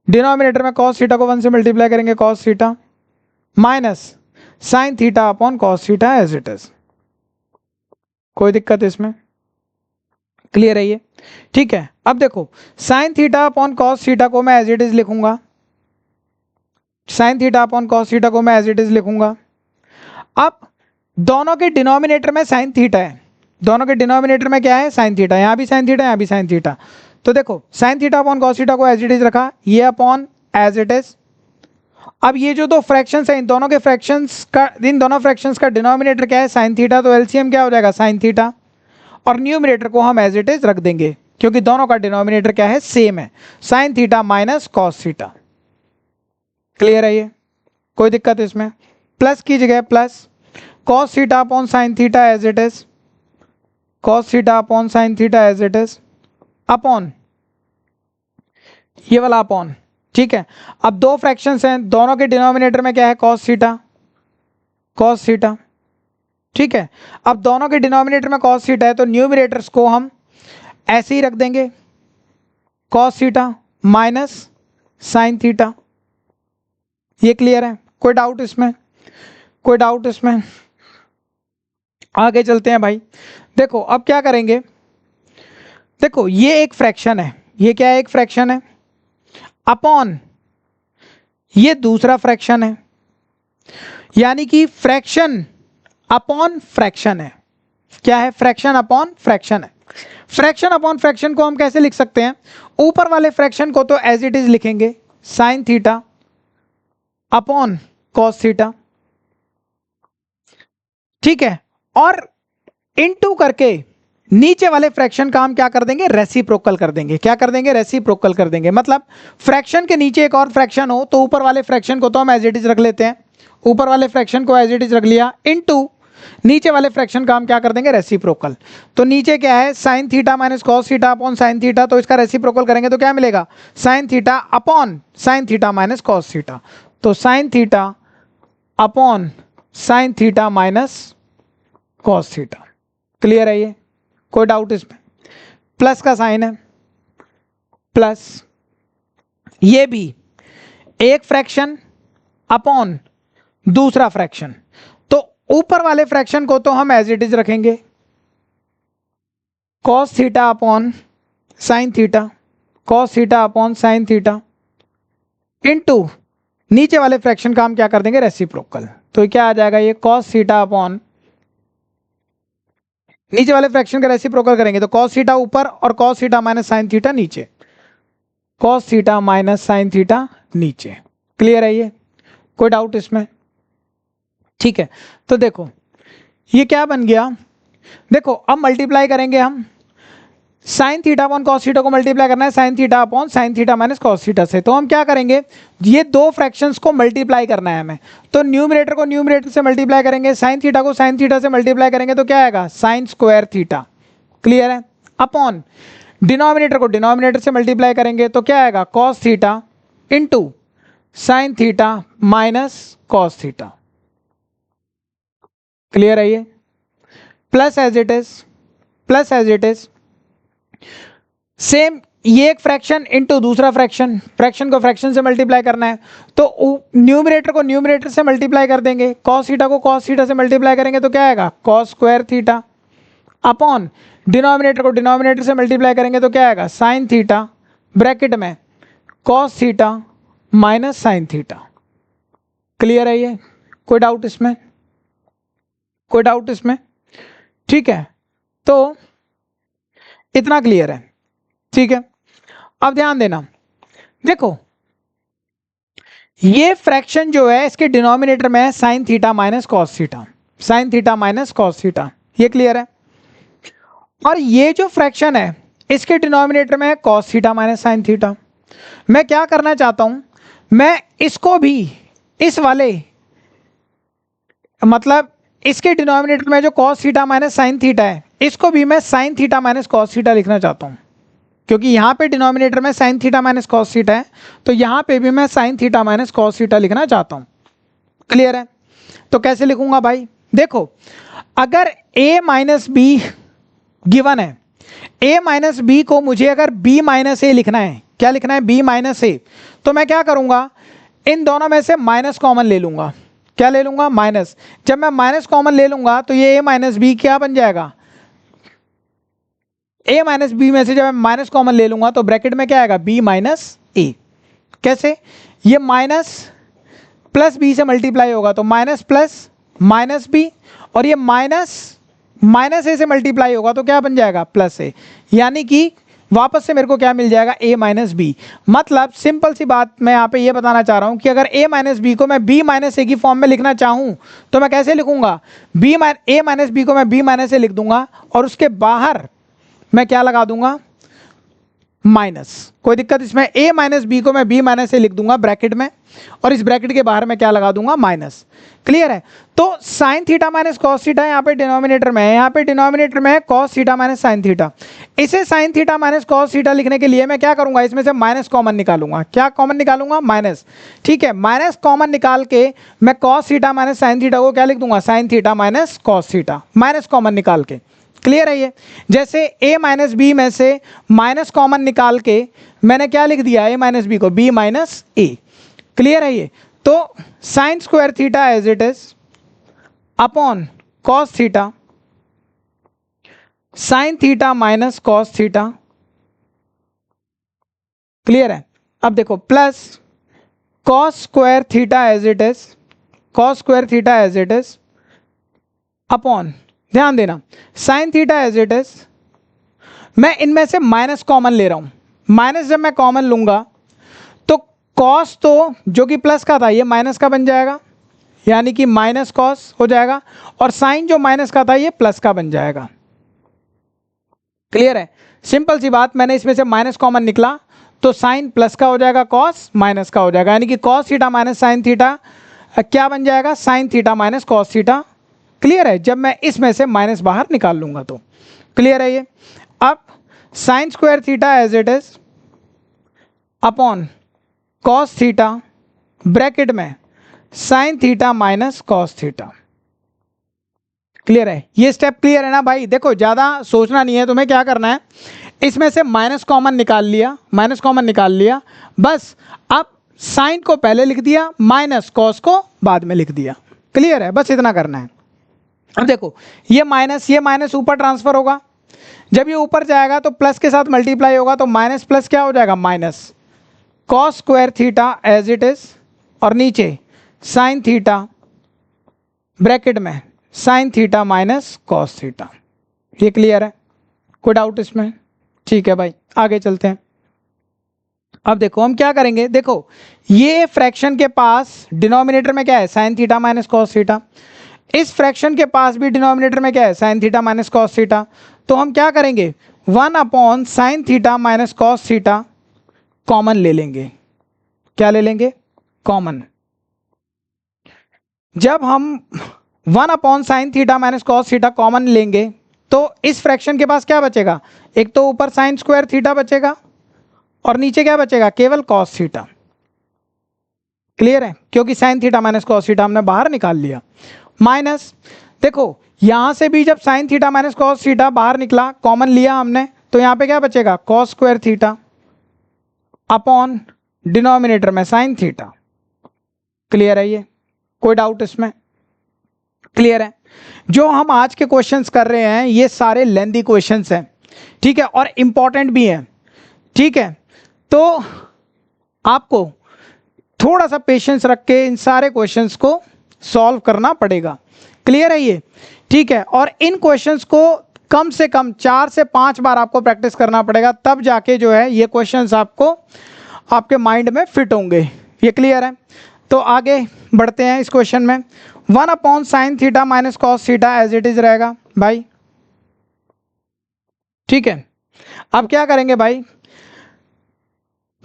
Speaker 1: Denominator में cos theta को 1 से multiply करेंगे cos theta minus sine theta upon cos theta as it is. कोई दिक्कत इसमें? क्लियर है ये? ठीक है, अब देखो sine theta upon cos theta को मैं एज इट इज लिखूंगा, sign theta upon cos theta को मैं एज इट इज लिखूंगा। अब दोनों के डिनोमिनेटर में साइन थीटा है, दोनों के डिनोमिनेटर में क्या है, साइन थीटा, यहां भी साइन थीटा, यहां भी साइन थीटा। तो देखो sine theta upon cos theta को एज इट इज रखा, ये अपॉन एज इट इज। अब ये जो दो फ्रैक्शंस हैं, इन दोनों के फ्रैक्शंस का, इन दोनों फ्रैक्शंस का डिनोमिनेटर क्या है, साइन थीटा, तो एलसीएम क्या हो जाएगा, साइन थीटा, और न्यूमरेटर को हम एज इट इज रख देंगे क्योंकि दोनों का डिनोमिनेटर क्या है, सेम है, sine theta minus cos theta. Clear है ये, कोई दिक्कत इसमें? प्लस की जगह plus cos theta upon sine theta as it is, cos theta upon sine theta as it is, upon ये वाला अपॉन। ठीक है, अब दो फ्रैक्शंस हैं, दोनों के डिनोमिनेटर में क्या है, कॉस थीटा, कॉस थीटा। ठीक है, अब दोनों के डिनोमिनेटर में कॉस थीटा है तो न्यूमरेटर्स को हम ऐसे ही रख देंगे, cos theta minus sine theta. ये क्लियर है, कोई डाउट इसमें? कोई डाउट इसमें? आगे चलते हैं भाई। देखो अब क्या करेंगे, देखो ये एक फ्रैक्शन है, ये क्या है, एक फ्रैक्शन है, अपॉन ये दूसरा फ्रैक्शन है, यानी कि फ्रैक्शन अपॉन फ्रैक्शन है। क्या है, फ्रैक्शन अपॉन फ्रैक्शन है। फ्रैक्शन अपॉन फ्रैक्शन को हम कैसे लिख सकते हैं, ऊपर वाले फ्रैक्शन को तो एज इट इज लिखेंगे, sign theta upon cos theta. ठीक है, और इनटू करके नीचे वाले फ्रैक्शन का हम क्या कर देंगे, रेसिप्रोकल कर देंगे। क्या कर देंगे, रेसिप्रोकल कर देंगे। मतलब फ्रैक्शन के नीचे एक और फ्रैक्शन हो तो ऊपर वाले फ्रैक्शन को तो हम एज इट इज रख लेते हैं, ऊपर वाले फ्रैक्शन को एज इट इज रख लिया, इनटू नीचे वाले फ्रैक्शन का हम क्या कर देंगे, रेसिप्रोकल। तो नीचे क्या है, sine theta minus cos theta upon sine theta, तो इसका रेसिप्रोकल करेंगे तो क्या मिलेगा, sine theta upon sine theta minus cos theta. तो sine theta upon sine theta minus cos theta. Clear है ये, कोई डाउट इसमें? प्लस का साइन है, प्लस ये भी एक फ्रैक्शन अपॉन दूसरा फ्रैक्शन, तो ऊपर वाले फ्रैक्शन को तो हम एज इट इज रखेंगे, cos theta upon sine theta, cos theta upon sine theta, into नीचे वाले फ्रैक्शन का हम क्या कर देंगे, रेसिप्रोकल। तो क्या आ जाएगा, ये कॉस थीटा अपॉन, नीचे वाले फ्रैक्शन का रेसिप्रोकल करेंगे तो कॉस थीटा ऊपर और cos theta minus sine theta नीचे, cos theta minus sine theta नीचे। क्लियर है ये, कोई डाउट इसमें? ठीक है, तो देखो ये क्या बन गया, देखो अब मल्टीप्लाई करेंगे हम, sign theta upon cos theta को मल्टीप्लाई करना है sine theta upon sine theta minus cos theta से। तो हम क्या करेंगे, ये दो फ्रैक्शंस को मल्टीप्लाई करना है हमें, तो न्यूमरेटर को न्यूमरेटर से मल्टीप्लाई करेंगे, साइन थीटा को साइन थीटा से मल्टीप्लाई करेंगे तो क्या आएगा, साइन स्क्वायर थीटा। क्लियर है, अपॉन डिनोमिनेटर को डिनोमिनेटर से मल्टीप्लाई करेंगे तो क्या आएगा, cos theta into sine theta minus cos theta. Clear है ये, plus as it is, plus as it is, same ये एक फ्रैक्शन इनटू दूसरा फ्रैक्शन, फ्रैक्शन को फ्रैक्शन से मल्टीप्लाई करना है तो न्यूमरेटर को न्यूमरेटर से मल्टीप्लाई कर देंगे, कॉस थीटा को कॉस थीटा से मल्टीप्लाई करेंगे तो क्या आएगा, cos square theta, upon denominator को डिनोमिनेटर से मल्टीप्लाई करेंगे तो क्या आएगा, साइन थीटा ब्रैकेट में cos theta minus sine theta. Clear है ये, कोई डाउट इसमें? कोई डाउट इसमें? ठीक है, तो इतना क्लियर है। ठीक है, अब ध्यान देना, देखो ये फ्रैक्शन जो है इसके डिनोमिनेटर में है sine theta minus cos theta, sine theta minus cos theta, ये क्लियर है। और ये जो फ्रैक्शन है इसके डिनोमिनेटर में है cos theta minus sine theta. मैं क्या करना चाहता हूं, मैं इसको भी इस वाले, मतलब इसके डिनोमिनेटर में जो cos theta minus sine theta है इसको भी मैं sign theta minus cos theta लिखना चाहता हूं, क्योंकि यहां पे डिनोमिनेटर में sine theta minus cos theta है तो यहां पे भी मैं sign theta minus cos theta लिखना चाहता हूं। क्लियर है, तो कैसे लिखूंगा भाई, देखो अगर a माइनस बी गिवन है, a माइनस बी को मुझे अगर b माइनस ए लिखना है, क्या लिखना है, b माइनस ए, तो मैं क्या करूंगा, इन दोनों में से माइनस कॉमन ले लूंगा। क्या ले लूंगा, माइनस। जब मैं माइनस कॉमन ले लूंगा तो ये a माइनस बी क्या बन जाएगा, ए माइनस बी में से जब मैं माइनस कॉमन ले लूंगा तो ब्रैकेट में क्या आएगा, बी माइनस ए। कैसे, ये माइनस प्लस बी से मल्टीप्लाई होगा तो माइनस प्लस माइनस बी, और ये माइनस माइनस ए से मल्टीप्लाई होगा तो क्या बन जाएगा, प्लस ए। यानी कि वापस से मेरे को क्या मिल जाएगा, ए माइनस बी। मतलब सिंपल सी बात मैं यहाँ पे ये बताना चाह रहा हूँ कि अगर ए माइनस बी को मैं बी माइनस ए की फॉर्म में लिखना चाहूँ तो मैं कैसे लिखूंगा, ए माइनस बी को मैं बी माइनस ए लिख दूंगा और उसके बाहर मैं क्या लगा दूंगा, माइनस। कोई दिक्कत इसमें, ए माइनस बी को मैं बी माइनस ए लिख दूंगा ब्रैकेट में, और इस ब्रैकेट के बाहर मैं क्या लगा दूंगा, माइनस। क्लियर है। तो sine theta minus cos theta यहाँ पे डिनोमिनेटर में है, यहाँ पे डिनोमिनेटर में है cos theta minus sine theta. इसे sine theta minus cos theta लिखने के लिए मैं क्या करूंगा, इसमें से माइनस कॉमन निकालूंगा। क्या कॉमन निकालूंगा, माइनस। ठीक है, माइनस कॉमन निकाल के मैं cos theta minus sine theta को क्या लिख दूंगा, sign theta minus cos theta, minus common निकाल के। क्लियर है ये। जैसे a माइनस बी में से माइनस कॉमन निकाल के मैंने क्या लिख दिया, a माइनस बी को b माइनस ए। क्लियर है ये। तो sine square theta as it is upon cos theta sine theta minus cos theta. Clear है। अब देखो plus cos square theta as it is, cos square theta as it is upon, ध्यान देना, sine theta as it is. मैं इनमें से minus common ले रहा हूं, माइनस जब मैं कॉमन लूंगा तो कॉस तो जो कि प्लस का था ये माइनस का बन जाएगा, यानी कि माइनस कॉस हो जाएगा, और साइन जो माइनस का था ये प्लस का बन जाएगा। क्लियर है। सिंपल सी बात, मैंने इसमें से माइनस कॉमन निकला तो साइन प्लस का हो जाएगा, कॉस माइनस का हो जाएगा, यानी कि cos theta minus sine theta क्या बन जाएगा, sign theta minus cos theta. Clear है, जब मैं इसमें से माइनस बाहर निकाल लूंगा तो। क्लियर है ये। अब sine square theta as it is upon cos theta bracket में sine theta minus cos theta. Clear है, ये स्टेप क्लियर है ना भाई। देखो ज्यादा सोचना नहीं है तुम्हें, क्या करना है, इसमें से माइनस कॉमन निकाल लिया, माइनस कॉमन निकाल लिया, बस। अब साइन को पहले लिख दिया, माइनस कॉस को बाद में लिख दिया। क्लियर है, बस इतना करना है। अब देखो ये माइनस ऊपर ट्रांसफर होगा, जब ये ऊपर जाएगा तो प्लस के साथ मल्टीप्लाई होगा तो माइनस प्लस क्या हो जाएगा, minus cos square theta as it is, और नीचे साइन थीटा ब्रैकेट में sine theta minus cos theta. ये क्लियर है, कोई डाउट इसमें? ठीक है भाई, आगे चलते हैं। अब देखो हम क्या करेंगे, देखो ये फ्रैक्शन के पास डिनोमिनेटर में क्या है, sine theta minus cos theta, इस फ्रैक्शन के पास भी डिनोमिनेटर में क्या है, sine theta minus cos theta. तो हम क्या करेंगे, 1 upon sine theta minus cos theta common ले लेंगे। क्या ले लेंगे, कॉमन। जब हम 1 upon sine theta minus cos theta common लेंगे तो इस फ्रैक्शन के पास क्या बचेगा, एक तो ऊपर साइन स्क्वायर थीटा बचेगा और नीचे क्या बचेगा, केवल कॉस थीटा। क्लियर है, क्योंकि sign theta minus cos theta हमने बाहर निकाल लिया। माइनस, देखो यहां से भी जब sign theta minus cos theta बाहर निकला, कॉमन लिया हमने, तो यहां पे क्या बचेगा, cos square theta upon denominator में साइन थीटा। क्लियर है ये, कोई डाउट इसमें? क्लियर है। जो हम आज के क्वेश्चंस कर रहे हैं ये सारे लेंथी क्वेश्चंस हैं, ठीक है, और इंपॉर्टेंट भी हैं। ठीक है, तो आपको थोड़ा सा पेशेंस रख के इन सारे क्वेश्चंस को सॉल्व करना पड़ेगा। क्लियर है ये, ठीक है। और इन क्वेश्चंस को कम से कम 4 से 5 बार आपको प्रैक्टिस करना पड़ेगा, तब जाके जो है ये क्वेश्चंस आपको आपके माइंड में फिट होंगे। ये क्लियर है। तो आगे बढ़ते हैं इस क्वेश्चन में। 1 upon sine theta minus cos theta as it is रहेगा भाई। ठीक है, अब क्या करेंगे भाई,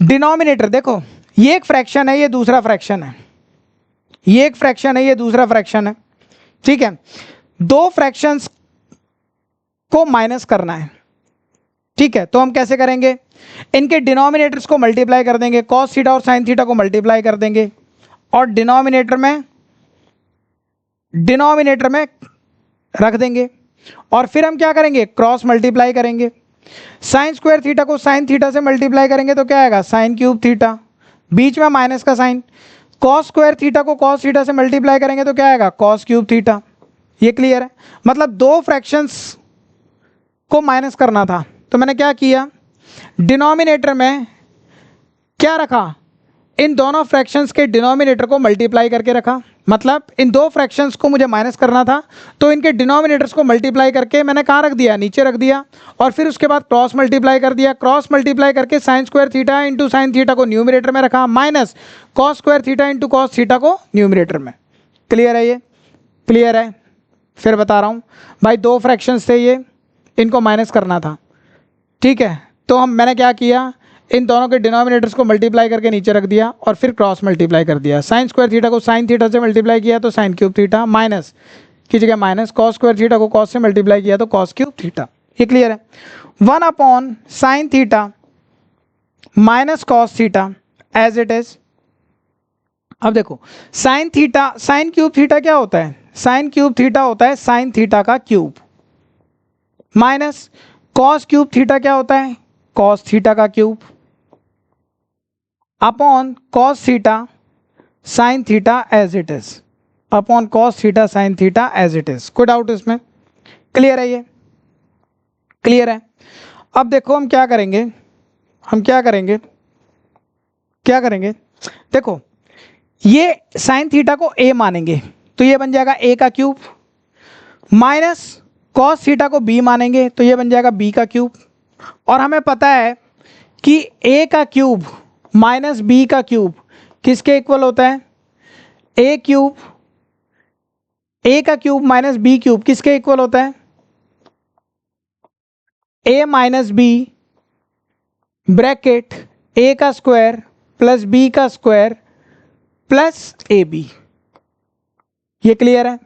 Speaker 1: डिनोमिनेटर देखो, ये एक फ्रैक्शन है, ये दूसरा फ्रैक्शन है, ये एक फ्रैक्शन है, ये दूसरा फ्रैक्शन है। ठीक है, दो फ्रैक्शंस को माइनस करना है। ठीक है, तो हम कैसे करेंगे, इनके डिनोमिनेटर्स को मल्टीप्लाई कर देंगे, कॉस थीटा और साइन थीटा को मल्टीप्लाई कर देंगे और डिनोमिनेटर में रख देंगे, और फिर हम क्या करेंगे, क्रॉस मल्टीप्लाई करेंगे। साइन स्क्वायर थीटा को साइन थीटा से मल्टीप्लाई करेंगे तो क्या आएगा, साइन क्यूब थीटा, बीच में माइनस का साइन। कॉस स्क्वायर थीटा को कॉस थीटा से मल्टीप्लाई करेंगे तो क्या आएगा, कॉस क्यूब थीटा। ये क्लियर है। मतलब दो फ्रैक्शंस को माइनस करना था, तो मैंने क्या किया, डिनोमिनेटर में क्या रखा, इन दोनों फ्रैक्शंस के डिनोमिनेटर को मल्टीप्लाई करके रखा। मतलब इन दो फ्रैक्शंस को मुझे माइनस करना था, तो इनके डिनोमिनेटर्स को मल्टीप्लाई करके मैंने कहाँ रख दिया, नीचे रख दिया। और फिर उसके बाद क्रॉस मल्टीप्लाई कर दिया, क्रॉस मल्टीप्लाई करके sign square theta into sine theta को न्यूमरेटर में रखा, minus cos square theta into cos theta को न्यूमरेटर में। क्लियर है ये, क्लियर है। फिर बता रहा हूँ भाई, दो फ्रैक्शंस थे ये, इनको माइनस करना था, ठीक है। तो मैंने क्या किया, इन दोनों के डिनोमिनेटर्स को मल्टीप्लाई करके नीचे रख दिया और फिर क्रॉस मल्टीप्लाई कर दिया। साइन स्क्वायर थीटा को साइन थीटा से मल्टीप्लाई किया तो साइन क्यूब थीटा, माइनस की जगह माइनस, कॉस स्क्वायर थीटा को कॉस से मल्टीप्लाई किया तो कॉस क्यूब थीटा। ये क्लियर है। 1 sine theta minus cos theta as it is. अब देखो sine theta, sine cube theta क्या होता है, साइन क्यूब थीटा होता है साइन थीटा का cube, minus cos cube theta क्या होता है, कॉस थीटा का cube, upon cos theta sine theta as it is, upon cos theta sine theta as it is. कोई डाउट इसमें? क्लियर है ये, क्लियर है। अब देखो हम क्या करेंगे, हम क्या करेंगे, क्या करेंगे, देखो ये साइन थीटा को a मानेंगे तो ये बन जाएगा a का क्यूब, माइनस कॉस थीटा को b मानेंगे तो ये बन जाएगा b का क्यूब। और हमें पता है कि a का क्यूब माइनस b का क्यूब किसके इक्वल होता है, a क्यूब, a का क्यूब माइनस b क्यूब किसके इक्वल होता है, a minus b bracket a का स्क्वायर प्लस b का स्क्वायर प्लस ए बी। ये क्लियर है।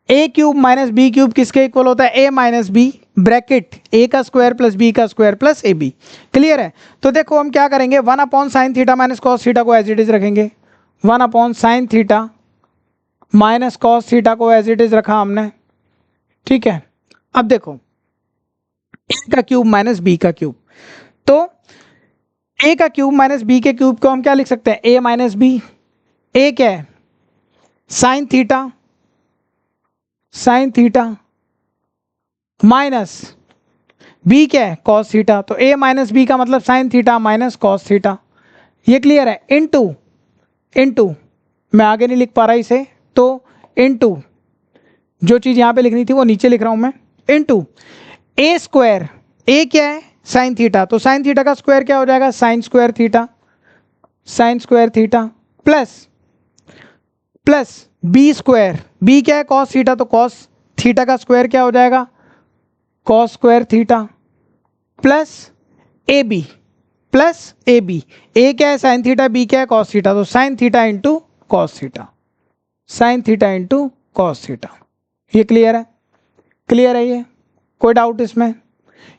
Speaker 1: A cube minus B cube किसके इक्वल होता है, A minus B bracket A का स्क्वायर प्लस बी का स्क्वायर प्लस ए बी। क्लियर है। तो देखो हम क्या करेंगे, 1 sine theta minus cos theta को एज इट इज रखेंगे, 1 sine theta minus cos theta को एज इट इज रखा हमने, ठीक है। अब देखो ए का क्यूब माइनस बी का क्यूब, तो ए का क्यूब माइनस बी के क्यूब को हम क्या लिख सकते हैं, ए माइनस बी। ए क्या है, sine theta, sine theta minus B क्या है, कॉस थीटा। तो ए माइनस बी का मतलब sign theta minus cos theta. ये क्लियर है। इनटू, इनटू मैं आगे नहीं लिख पा रहा इसे, तो इनटू जो चीज यहां पे लिखनी थी वो नीचे लिख रहा हूं मैं, इनटू ए स्क्वायर, ए क्या है साइन थीटा, तो साइन थीटा का स्क्वायर क्या हो जाएगा, sine square theta, sine square theta plus plus b square, b क्या है कॉस थीटा, तो कॉस थीटा का स्क्वायर क्या हो जाएगा, cos square theta plus A B, plus A b. ए क्या है साइन थीटा, बी क्या है कॉस थीटा, तो sine theta into cos theta, sine theta into cos theta. ये क्लियर है, क्लियर है ये, कोई डाउट इसमें?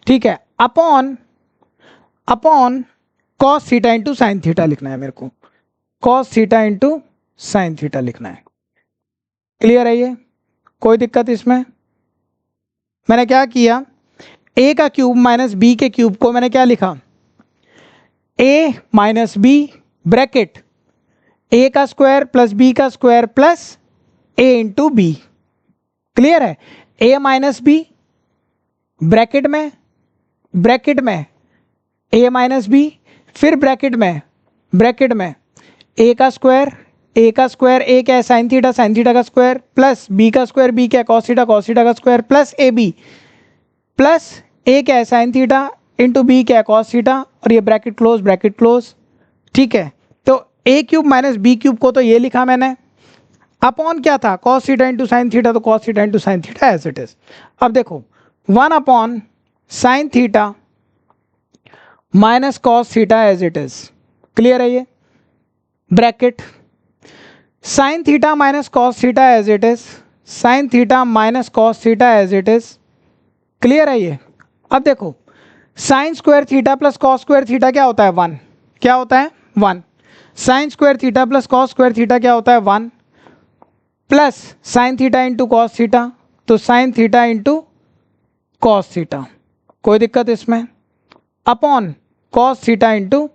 Speaker 1: ठीक है। Upon, upon cos theta into sine theta लिखना है मेरे को, cos theta into sine theta लिखना है। क्लियर है ये, कोई दिक्कत इसमें? मैंने क्या किया, a का क्यूब माइनस b के क्यूब को मैंने क्या लिखा, a minus B bracket a का स्क्वायर प्लस b का square plus a into B. Clear है। a माइनस बी ब्रैकेट में, ब्रैकेट में a माइनस बी, फिर ब्रैकेट में, ब्रैकेट में a का स्क्वायर, a का स्क्वायर, a क्या है साइन थीटा, साइन थीटा का स्क्वायर प्लस b का स्क्वायर, b क्या है कॉस थीटा, कॉस थीटा का square plus A B, plus a क्या है साइन थीटा इंटू बी क्या है कॉस थीटा, और ये ब्रैकेट क्लोज, ब्रैकेट क्लोज। ठीक है। तो a cube minus B cube को तो ये लिखा मैंने, अपॉन क्या था cos theta into sine theta, तो cos theta into sine theta as it is. अब देखो 1 sine theta minus cos theta as it is. Clear है ये, bracket sine theta minus cos theta as it is, sine theta minus cos theta as it is. Clear है ये। अब देखो sine square theta plus cos square theta क्या होता है, 1। क्या होता है, 1। Sine square theta plus cos square theta क्या होता है, 1 plus sine theta into cos theta, तो sine theta into cos theta. कोई दिक्कत इसमें? Upon cos theta into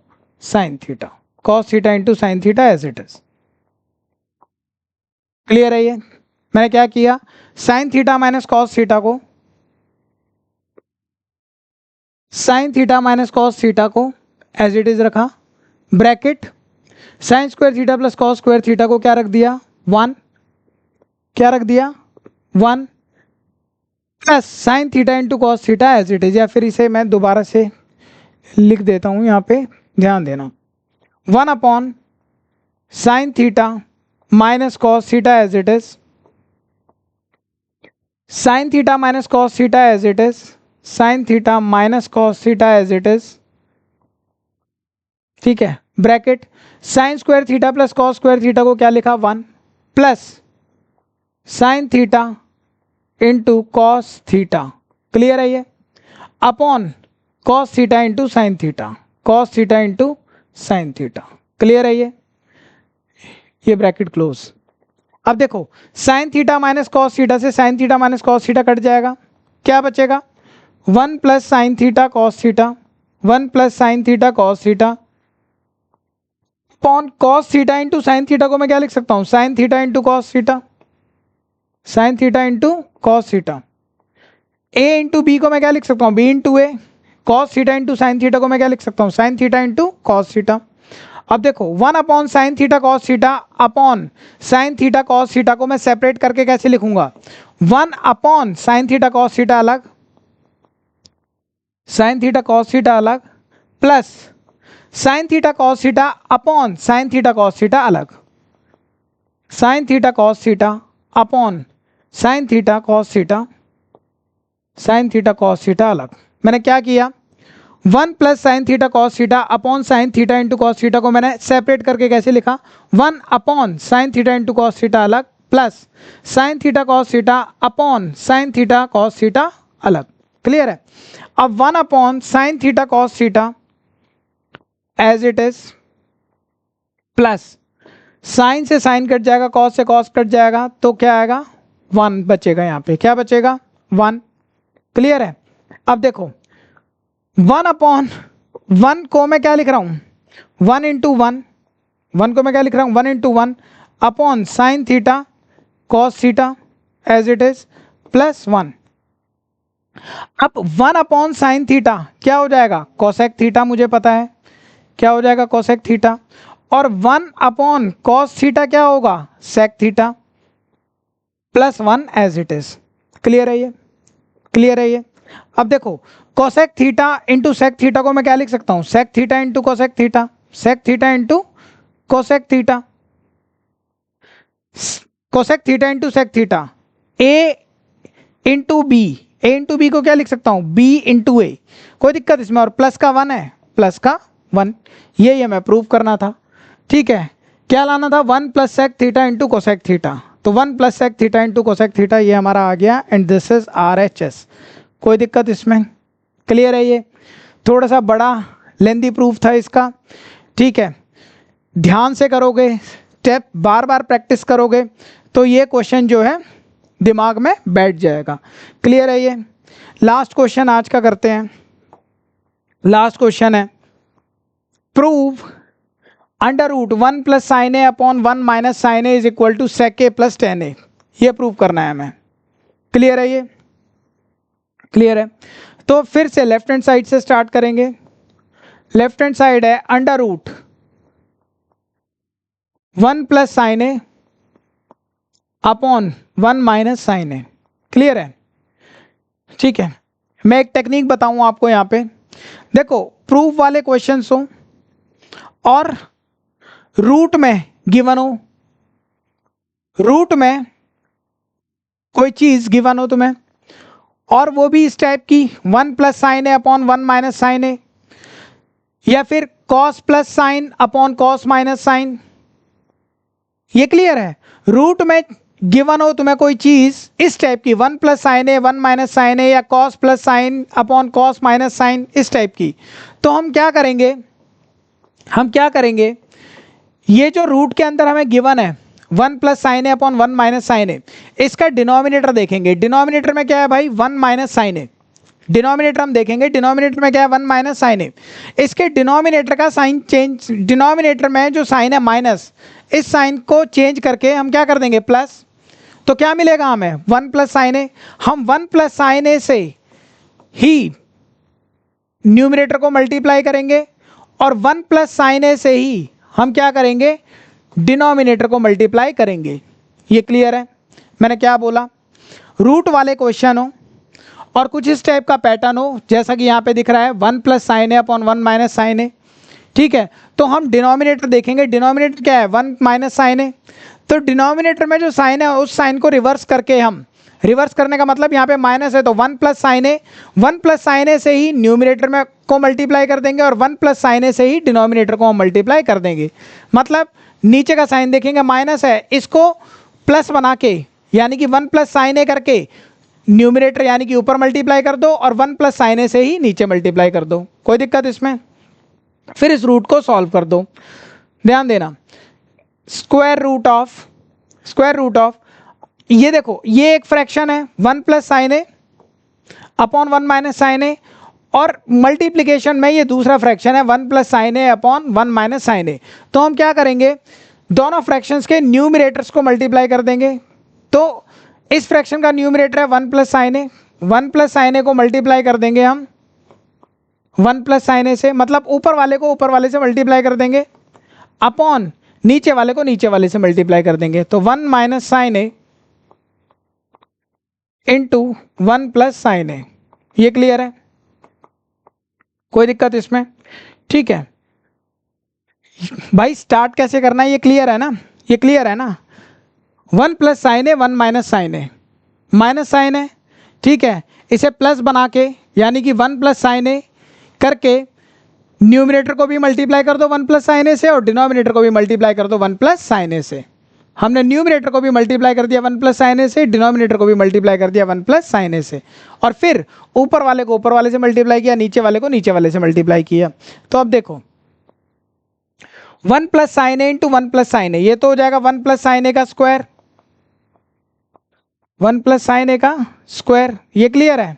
Speaker 1: sine theta, cos theta into sine theta as it is. Clear है ये। मैंने क्या किया, sine theta minus cos theta को sine theta minus cos theta को एज इट इज रखा, bracket sine square theta plus cos square theta को क्या रख दिया 1, क्या रख दिया 1 plus sine theta into cos theta as it is, या फिर इसे मैं दोबारा से लिख देता हूं, यहाँ पे ध्यान देना, 1 upon sine theta minus cos theta as it is, sine theta minus cos theta as it is, sine theta minus cos theta as it is, ठीक है, bracket sine square theta plus cos square theta को क्या लिखा 1 plus sine theta into cos theta, clear है ये, upon cos theta into sine theta, cos theta into sine theta, clear है ये bracket close. अब देखो sine theta minus cos theta से sine theta minus cos theta cut जाएगा, क्या बचेगा 1 plus sine theta cos theta, 1 plus sine theta cos theta upon cos theta into sine theta को मैं क्या लिख सकता हूं sine theta into cos theta, sine theta into cos theta, a into b को मैं क्या लिख सकता हूँ b into a, cos theta into sine theta को मैं क्या लिख सकता हूँ sine theta into cos theta. अब देखो 1 upon sine theta cos theta upon sine theta cos theta को मैं सेपरेट करके कैसे लिखूंगा 1 upon sine theta cos theta अलग, साइन थीटा कॉस थीटा अलग, plus sine theta cos theta upon sine theta cos theta अलग, sine theta cos theta upon sine theta cos theta, sine theta cos theta अलग। मैंने क्या किया 1 plus sine theta cos theta upon sine theta into cos theta को मैंने separate करके कैसे लिखा 1 upon sine theta into cos theta अलग, plus sine theta cos theta upon sine theta cos theta अलग, क्लियर है। अब 1 upon sine theta cos theta as it is, plus sine से साइन कट जाएगा, कॉस से कॉस कट जाएगा, तो क्या आएगा 1 बचेगा, यहाँ पे क्या बचेगा 1, क्लियर है। अब देखो 1 अपॉन 1 को मैं क्या लिख रहा हूं 1 इंटू 1, 1 को मैं क्या लिख रहा हूं 1 into 1 upon sine theta cos theta as it is plus 1। अब 1 अपॉन साइन थीटा क्या हो जाएगा कोसेक थीटा, मुझे पता है क्या हो जाएगा कोसेक थीटा, और 1 अपॉन कॉस थीटा क्या होगा sec theta plus 1 as it is, clear है ये, क्लियर है ये। अब देखो cosec theta into sec theta को मैं क्या लिख सकता हूं sec theta into cosec theta, sec theta into cosec theta, cosec theta into sec theta, a into b, a into b को क्या लिख सकता हूं बी इंटू ए, कोई दिक्कत इसमें, और प्लस का 1 है, प्लस का 1, ये हमें प्रूव करना था, ठीक है। क्या लाना था 1 plus sec theta into cosec theta, तो 1 plus sec theta into cosec theta ये हमारा आ गया, एंड दिस इज RHS, कोई दिक्कत इसमें, क्लियर है। ये थोड़ा सा बड़ा लेंदी प्रूफ था इसका, ठीक है। ध्यान से करोगे, स्टेप बार बार प्रैक्टिस करोगे तो ये क्वेश्चन जो है दिमाग में बैठ जाएगा, क्लियर है ये। लास्ट क्वेश्चन आज का करते हैं, लास्ट क्वेश्चन है prove under root 1 plus sine A upon 1 minus sine a is equal to sec A plus tan a, ये प्रूव करना है हमें, क्लियर है ये, क्लियर है। तो फिर से लेफ्ट हैंड साइड से स्टार्ट करेंगे, लेफ्ट हैंड साइड है अंडर रूट 1 प्लस साइन ए अपॉन 1 माइनस साइन ए, क्लियर है, ठीक है। मैं एक टेक्निक बताऊं आपको यहाँ पे, देखो प्रूफ वाले क्वेश्चंस हो और रूट में गिवन हो, रूट में कोई चीज गिवन हो तुम्हें, और वो भी इस टाइप की 1 plus sine A upon 1 minus sine A, या फिर cos plus sine upon cos minus sine, ये क्लियर है। रूट में गिवन हो तुम्हें कोई चीज इस टाइप की 1 plus sine A 1 minus sine A, या cos plus sine upon cos minus sine इस टाइप की, तो हम क्या करेंगे, हम क्या करेंगे, ये जो रूट के अंदर हमें गिवन है 1 प्लस साइन ए अपॉन 1 माइनस साइन ए, इसका डिनोमिनेटर देखेंगे, डिनोमिनेटर में क्या है भाई 1 माइनस साइन ए, डिनोमिनेटर हम देखेंगे, डिनोमिनेटर में क्या है 1 माइनस साइन ए, इसके डिनोमिनेटर का साइन चेंज, डिनोमिनेटर में जो साइन है माइनस, इस साइन को चेंज करके हम क्या कर देंगे प्लस, तो क्या मिलेगा हमें 1 प्लस साइन ए, हम 1 प्लस साइन ए से ही न्यूमरेटर को मल्टीप्लाई करेंगे और 1 प्लस साइन ए से ही हम क्या करेंगे, डिनोमिनेटर को मल्टीप्लाई करेंगे। ये क्लियर है? मैंने क्या बोला, रूट वाले क्वेश्चन हो और कुछ इस टाइप का पैटर्न हो, जैसा कि यहाँ पे दिख रहा है 1 प्लस साइन ए अपॉन 1 माइनस साइन ए, ठीक है, तो हम डिनोमिनेटर देखेंगे। डिनोमिनेटर क्या है, 1 माइनस साइन ए, तो डिनोमिनेटर में जो साइन है उस साइन को रिवर्स करके, हम रिवर्स करने का मतलब यहाँ पे माइनस है तो 1 प्लस साइन ए, 1 प्लस साइन ए से ही न्यूमिनेटर में को मल्टीप्लाई कर देंगे और 1 प्लस साइन ए से ही डिनोमिनेटर को हम मल्टीप्लाई कर देंगे। मतलब नीचे का साइन देखेंगे माइनस है, इसको प्लस बना के यानी कि 1 प्लस साइन ए करके न्यूमिनेटर यानी कि ऊपर मल्टीप्लाई कर दो और 1 प्लस साइन ए से ही नीचे मल्टीप्लाई कर दो। कोई दिक्कत इसमें? फिर इस रूट को सॉल्व कर दो। ध्यान देना, स्क्वायर रूट ऑफ ये देखो, ये एक फ्रैक्शन है 1 प्लस साइन ए अपॉन 1 माइनस साइन ए, और मल्टीप्लीकेशन में ये दूसरा फ्रैक्शन है 1 प्लस साइन ए अपॉन 1 माइनस साइन ए। तो हम क्या करेंगे, दोनों फ्रैक्शंस के न्यूमरेटर्स को मल्टीप्लाई कर देंगे। तो इस फ्रैक्शन का न्यूमरेटर है 1 प्लस साइन ए, 1 प्लस साइन ए को मल्टीप्लाई कर देंगे हम 1 प्लस साइन ए से, मतलब ऊपर वाले को ऊपर वाले से मल्टीप्लाई कर देंगे अपॉन नीचे वाले को नीचे वाले से मल्टीप्लाई कर देंगे। तो 1 माइनस साइन ए इंटू 1 प्लस साइन ए। ये क्लियर है? कोई दिक्कत इसमें? ठीक है भाई, स्टार्ट कैसे करना है ये क्लियर है ना? ये क्लियर है ना? 1 plus sine A 1 minus sine A, minus sign है, ठीक है, इसे प्लस बना के यानी कि 1 प्लस साइन ए करके न्यूमिनेटर को भी मल्टीप्लाई कर दो 1 प्लस साइन ए से और डिनोमिनेटर को भी मल्टीप्लाई कर दो 1 प्लस साइन ए से। हमने न्यूमिनेटर को भी मल्टीप्लाई कर दिया 1 प्लस साइन ए से, डिनोमिनेटर को भी मल्टीप्लाई कर दिया 1 प्लस साइन ए से, और फिर ऊपर वाले को ऊपर वाले से मल्टीप्लाई किया, नीचे वाले को नीचे वाले से मल्टीप्लाई किया। तो अब देखो 1 प्लस साइन ए इंटू 1 प्लस साइन ए, ये तो हो जाएगा 1 प्लस साइन ए का स्क्वायर, 1 प्लस साइन ए का स्क्वायर। ये क्लियर है?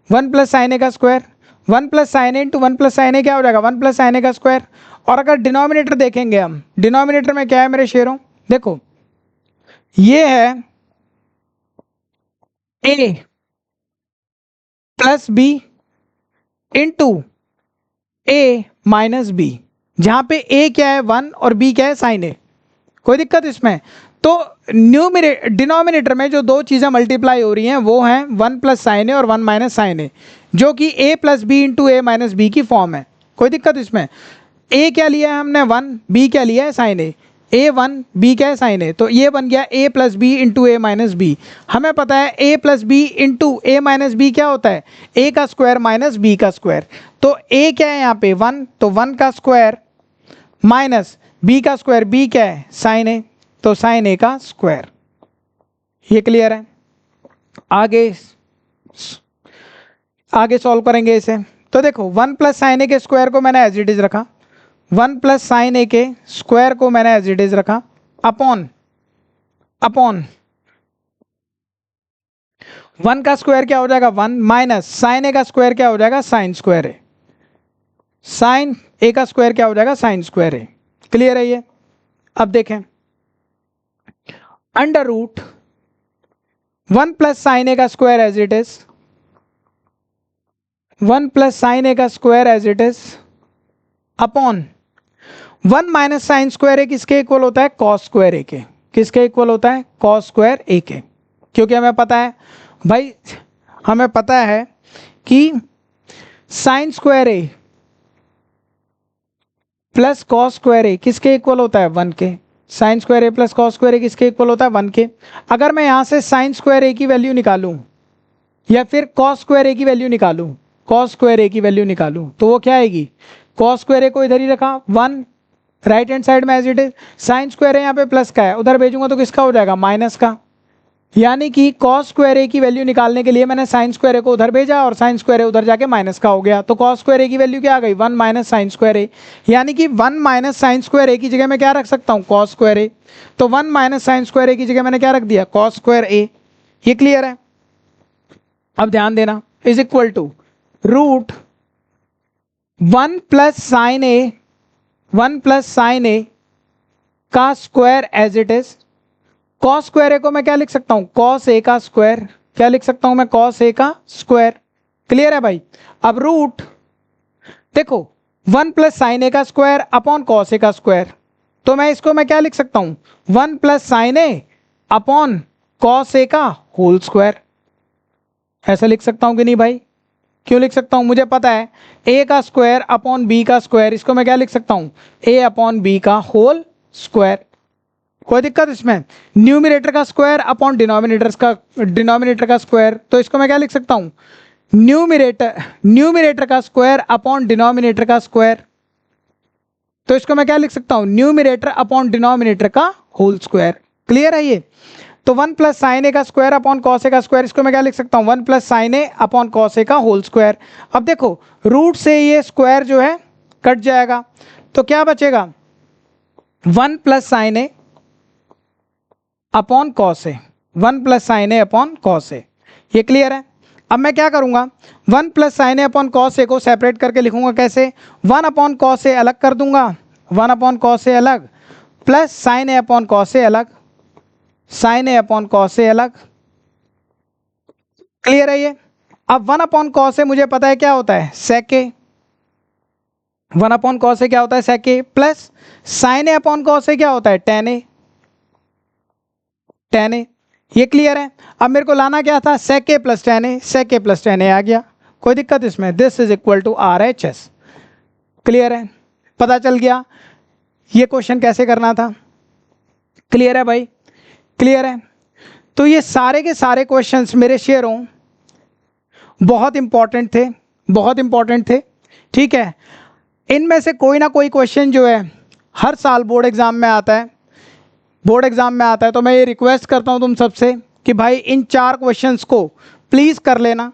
Speaker 1: 1 प्लस साइन ए का square, 1 plus sine A into 1 plus sine A क्या हो जाएगा, 1 प्लस साइन ए का स्क्वायर। और अगर डिनोमिनेटर देखेंगे हम, डिनोमिनेटर में क्या है मेरे शेरों, देखो ये है a plus B into a minus B, जहां पे a क्या है 1 और b क्या है साइन ए। कोई दिक्कत इसमें? तो डिनोमिनेटर में जो दो चीजें मल्टीप्लाई हो रही हैं वो हैं 1 प्लस साइन ए और 1 माइनस साइन ए, जो कि a plus B into A minus B की फॉर्म है। कोई दिक्कत इसमें? a क्या लिया है हमने 1, b क्या लिया है साइन ए, a1 b क्या है साइन ए, तो ये बन गया a plus B into A minus B. हमें पता है a plus B into A minus B क्या होता है, a का स्क्वायर माइनस b का स्क्वायर। तो a क्या है यहाँ पे 1, तो 1 का स्क्वायर माइनस b का स्क्वायर, b क्या है साइन ए, तो साइन ए का स्क्वायर। ये क्लियर है? आगे सॉल्व करेंगे इसे। तो देखो 1 प्लस साइन ए के स्क्वायर को मैंने एज इट इज रखा, 1 प्लस साइन ए के स्क्वायर को मैंने एज इट इज रखा अपॉन 1 का स्क्वायर क्या हो जाएगा 1 माइनस साइन ए का स्क्वायर क्या हो जाएगा sine square A, sign a का स्क्वायर क्या हो जाएगा साइन स्क्वायर ए। क्लियर है ये? अब देखें, under root 1 plus sine a का square as it is, 1 plus sine a का square as it is upon 1 minus sine square a किसके इक्वल होता है, कॉस स्क्वायर ए के। किसके इक्वल होता है, कॉस स्क्वायर ए के। क्योंकि हमें पता है भाई, हमें पता है कि sign square A plus cos square a किसके इक्वल होता है 1 के। Sign square A plus cos square a किसके इक्वल होता है 1 के। अगर मैं यहां से साइन स्क्वायर ए की वैल्यू निकालूं या फिर कॉस स्क्वायर ए की वैल्यू निकालूं, कॉस स्क्वायर ए की वैल्यू निकालूं, तो वो क्या आएगी, कॉस स्क्वायर ए को इधर ही रखा 1 राइट हैंड साइड में as it is, sine square a यहाँ पे प्लस का है, उधर भेजूंगा तो किसका हो जाएगा माइनस का। यानी कि कॉस स्क्वायर ए की वैल्यू निकालने के लिए मैंने साइन स्क्वायर ए को उधर भेजा और साइन स्क्वायर ए उधर जाके माइनस का हो गया। तो कॉस स्क्वायर ए की वैल्यू क्या आ गई 1 माइनस साइन स्क्वायर ए, यानी कि 1 माइनस साइन स्क्वायर ए की जगह मैं क्या रख सकता हूँ कॉस स्क्वायर ए। तो 1 माइनस साइन स्क्वायर ए की जगह मैंने क्या रख दिया कॉस स्क्वायर ए। ये क्लियर है? अब ध्यान देना, is equal to root 1 plus sine A, 1 plus sine a का square as it is, cos square a को मैं क्या लिख सकता हूं कॉस ए का स्क्वायर, क्या लिख सकता हूं मैं कॉस ए का स्क्वायर। क्लियर है भाई? अब रूट देखो 1 प्लस साइन ए का स्क्वायर अपॉन कॉस ए का स्क्वायर, तो मैं इसको मैं क्या लिख सकता हूं, 1 प्लस साइन ए अपॉन कॉस ए का होल स्क्वायर। ऐसा लिख सकता हूं कि नहीं भाई? क्यों लिख सकता हूं? मुझे पता है ए का स्क्वायर अपॉन बी का स्क्वायर, इसको मैं क्या लिख सकता हूं, ए अपॉन बी का होल स्क्वायर। कोई दिक्कत इसमें? न्यूमिनेटर का स्क्वायर अपॉन डिनोमिनेटर का स्क्वायर, तो इसको मैं क्या लिख सकता हूं, न्यूमिनेटर का स्क्वायर अपॉन डिनोमिनेटर का स्क्वायर, तो इसको मैं क्या लिख सकता हूं, न्यूमिनेटर अपॉन डिनोमिनेटर का होल स्क्वायर। क्लियर है ये? तो 1 प्लस साइन ए का स्क्वायर अपॉन कॉस ए का स्क्वायर, इसको मैं क्या लिख सकता हूं, 1 प्लस साइन ए अपॉन कॉस ए का होल स्क्वायर। अब देखो रूट से ये स्क्वायर जो है कट जाएगा, तो क्या बचेगा, 1 प्लस साइन ए अपॉन कॉस ए, 1 प्लस साइन ए अपॉन कॉस ए। ये क्लियर है? अब मैं क्या करूंगा, 1 प्लस साइन ए अपॉन कॉस ए को सेपरेट करके लिखूंगा कैसे, 1 अपॉन कॉस ए अलग कर दूंगा, 1 अपॉन कॉस ए अलग, प्लस साइन ए अपॉन कॉस ए अलग, साइन ए अपॉन कॉस ए अलग। क्लियर है ये? अब 1 अपॉन कॉस ए मुझे पता है क्या होता है, सेक ए, 1 अपॉन कॉस ए क्या होता है, सेक ए, प्लस साइन ए अपॉन कॉस ए क्या होता है, टेन ए, टेन ए। ये क्लियर है? अब मेरे को लाना क्या था, sec A plus tan A, sec A plus tan A आ गया। कोई दिक्कत इसमें? This is equal to R H S. Clear है? पता चल गया ये क्वेश्चन कैसे करना था। क्लियर है भाई? क्लियर है? तो ये सारे के सारे क्वेश्चंस मेरे शेयरों बहुत इंपॉर्टेंट थे, बहुत इंपॉर्टेंट थे। ठीक है, इनमें से कोई ना कोई क्वेश्चन जो है हर साल बोर्ड एग्जाम में आता है, बोर्ड एग्जाम में आता है। तो मैं ये रिक्वेस्ट करता हूं तुम सबसे कि भाई इन 4 क्वेश्चंस को प्लीज़ कर लेना,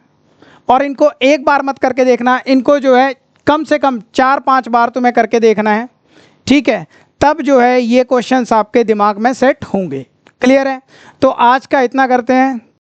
Speaker 1: और इनको एक बार मत करके देखना, इनको जो है कम से कम 4-5 बार तुम्हें करके देखना है। ठीक है, तब जो है ये क्वेश्चंस आपके दिमाग में सेट होंगे। क्लियर है? तो आज का इतना करते हैं।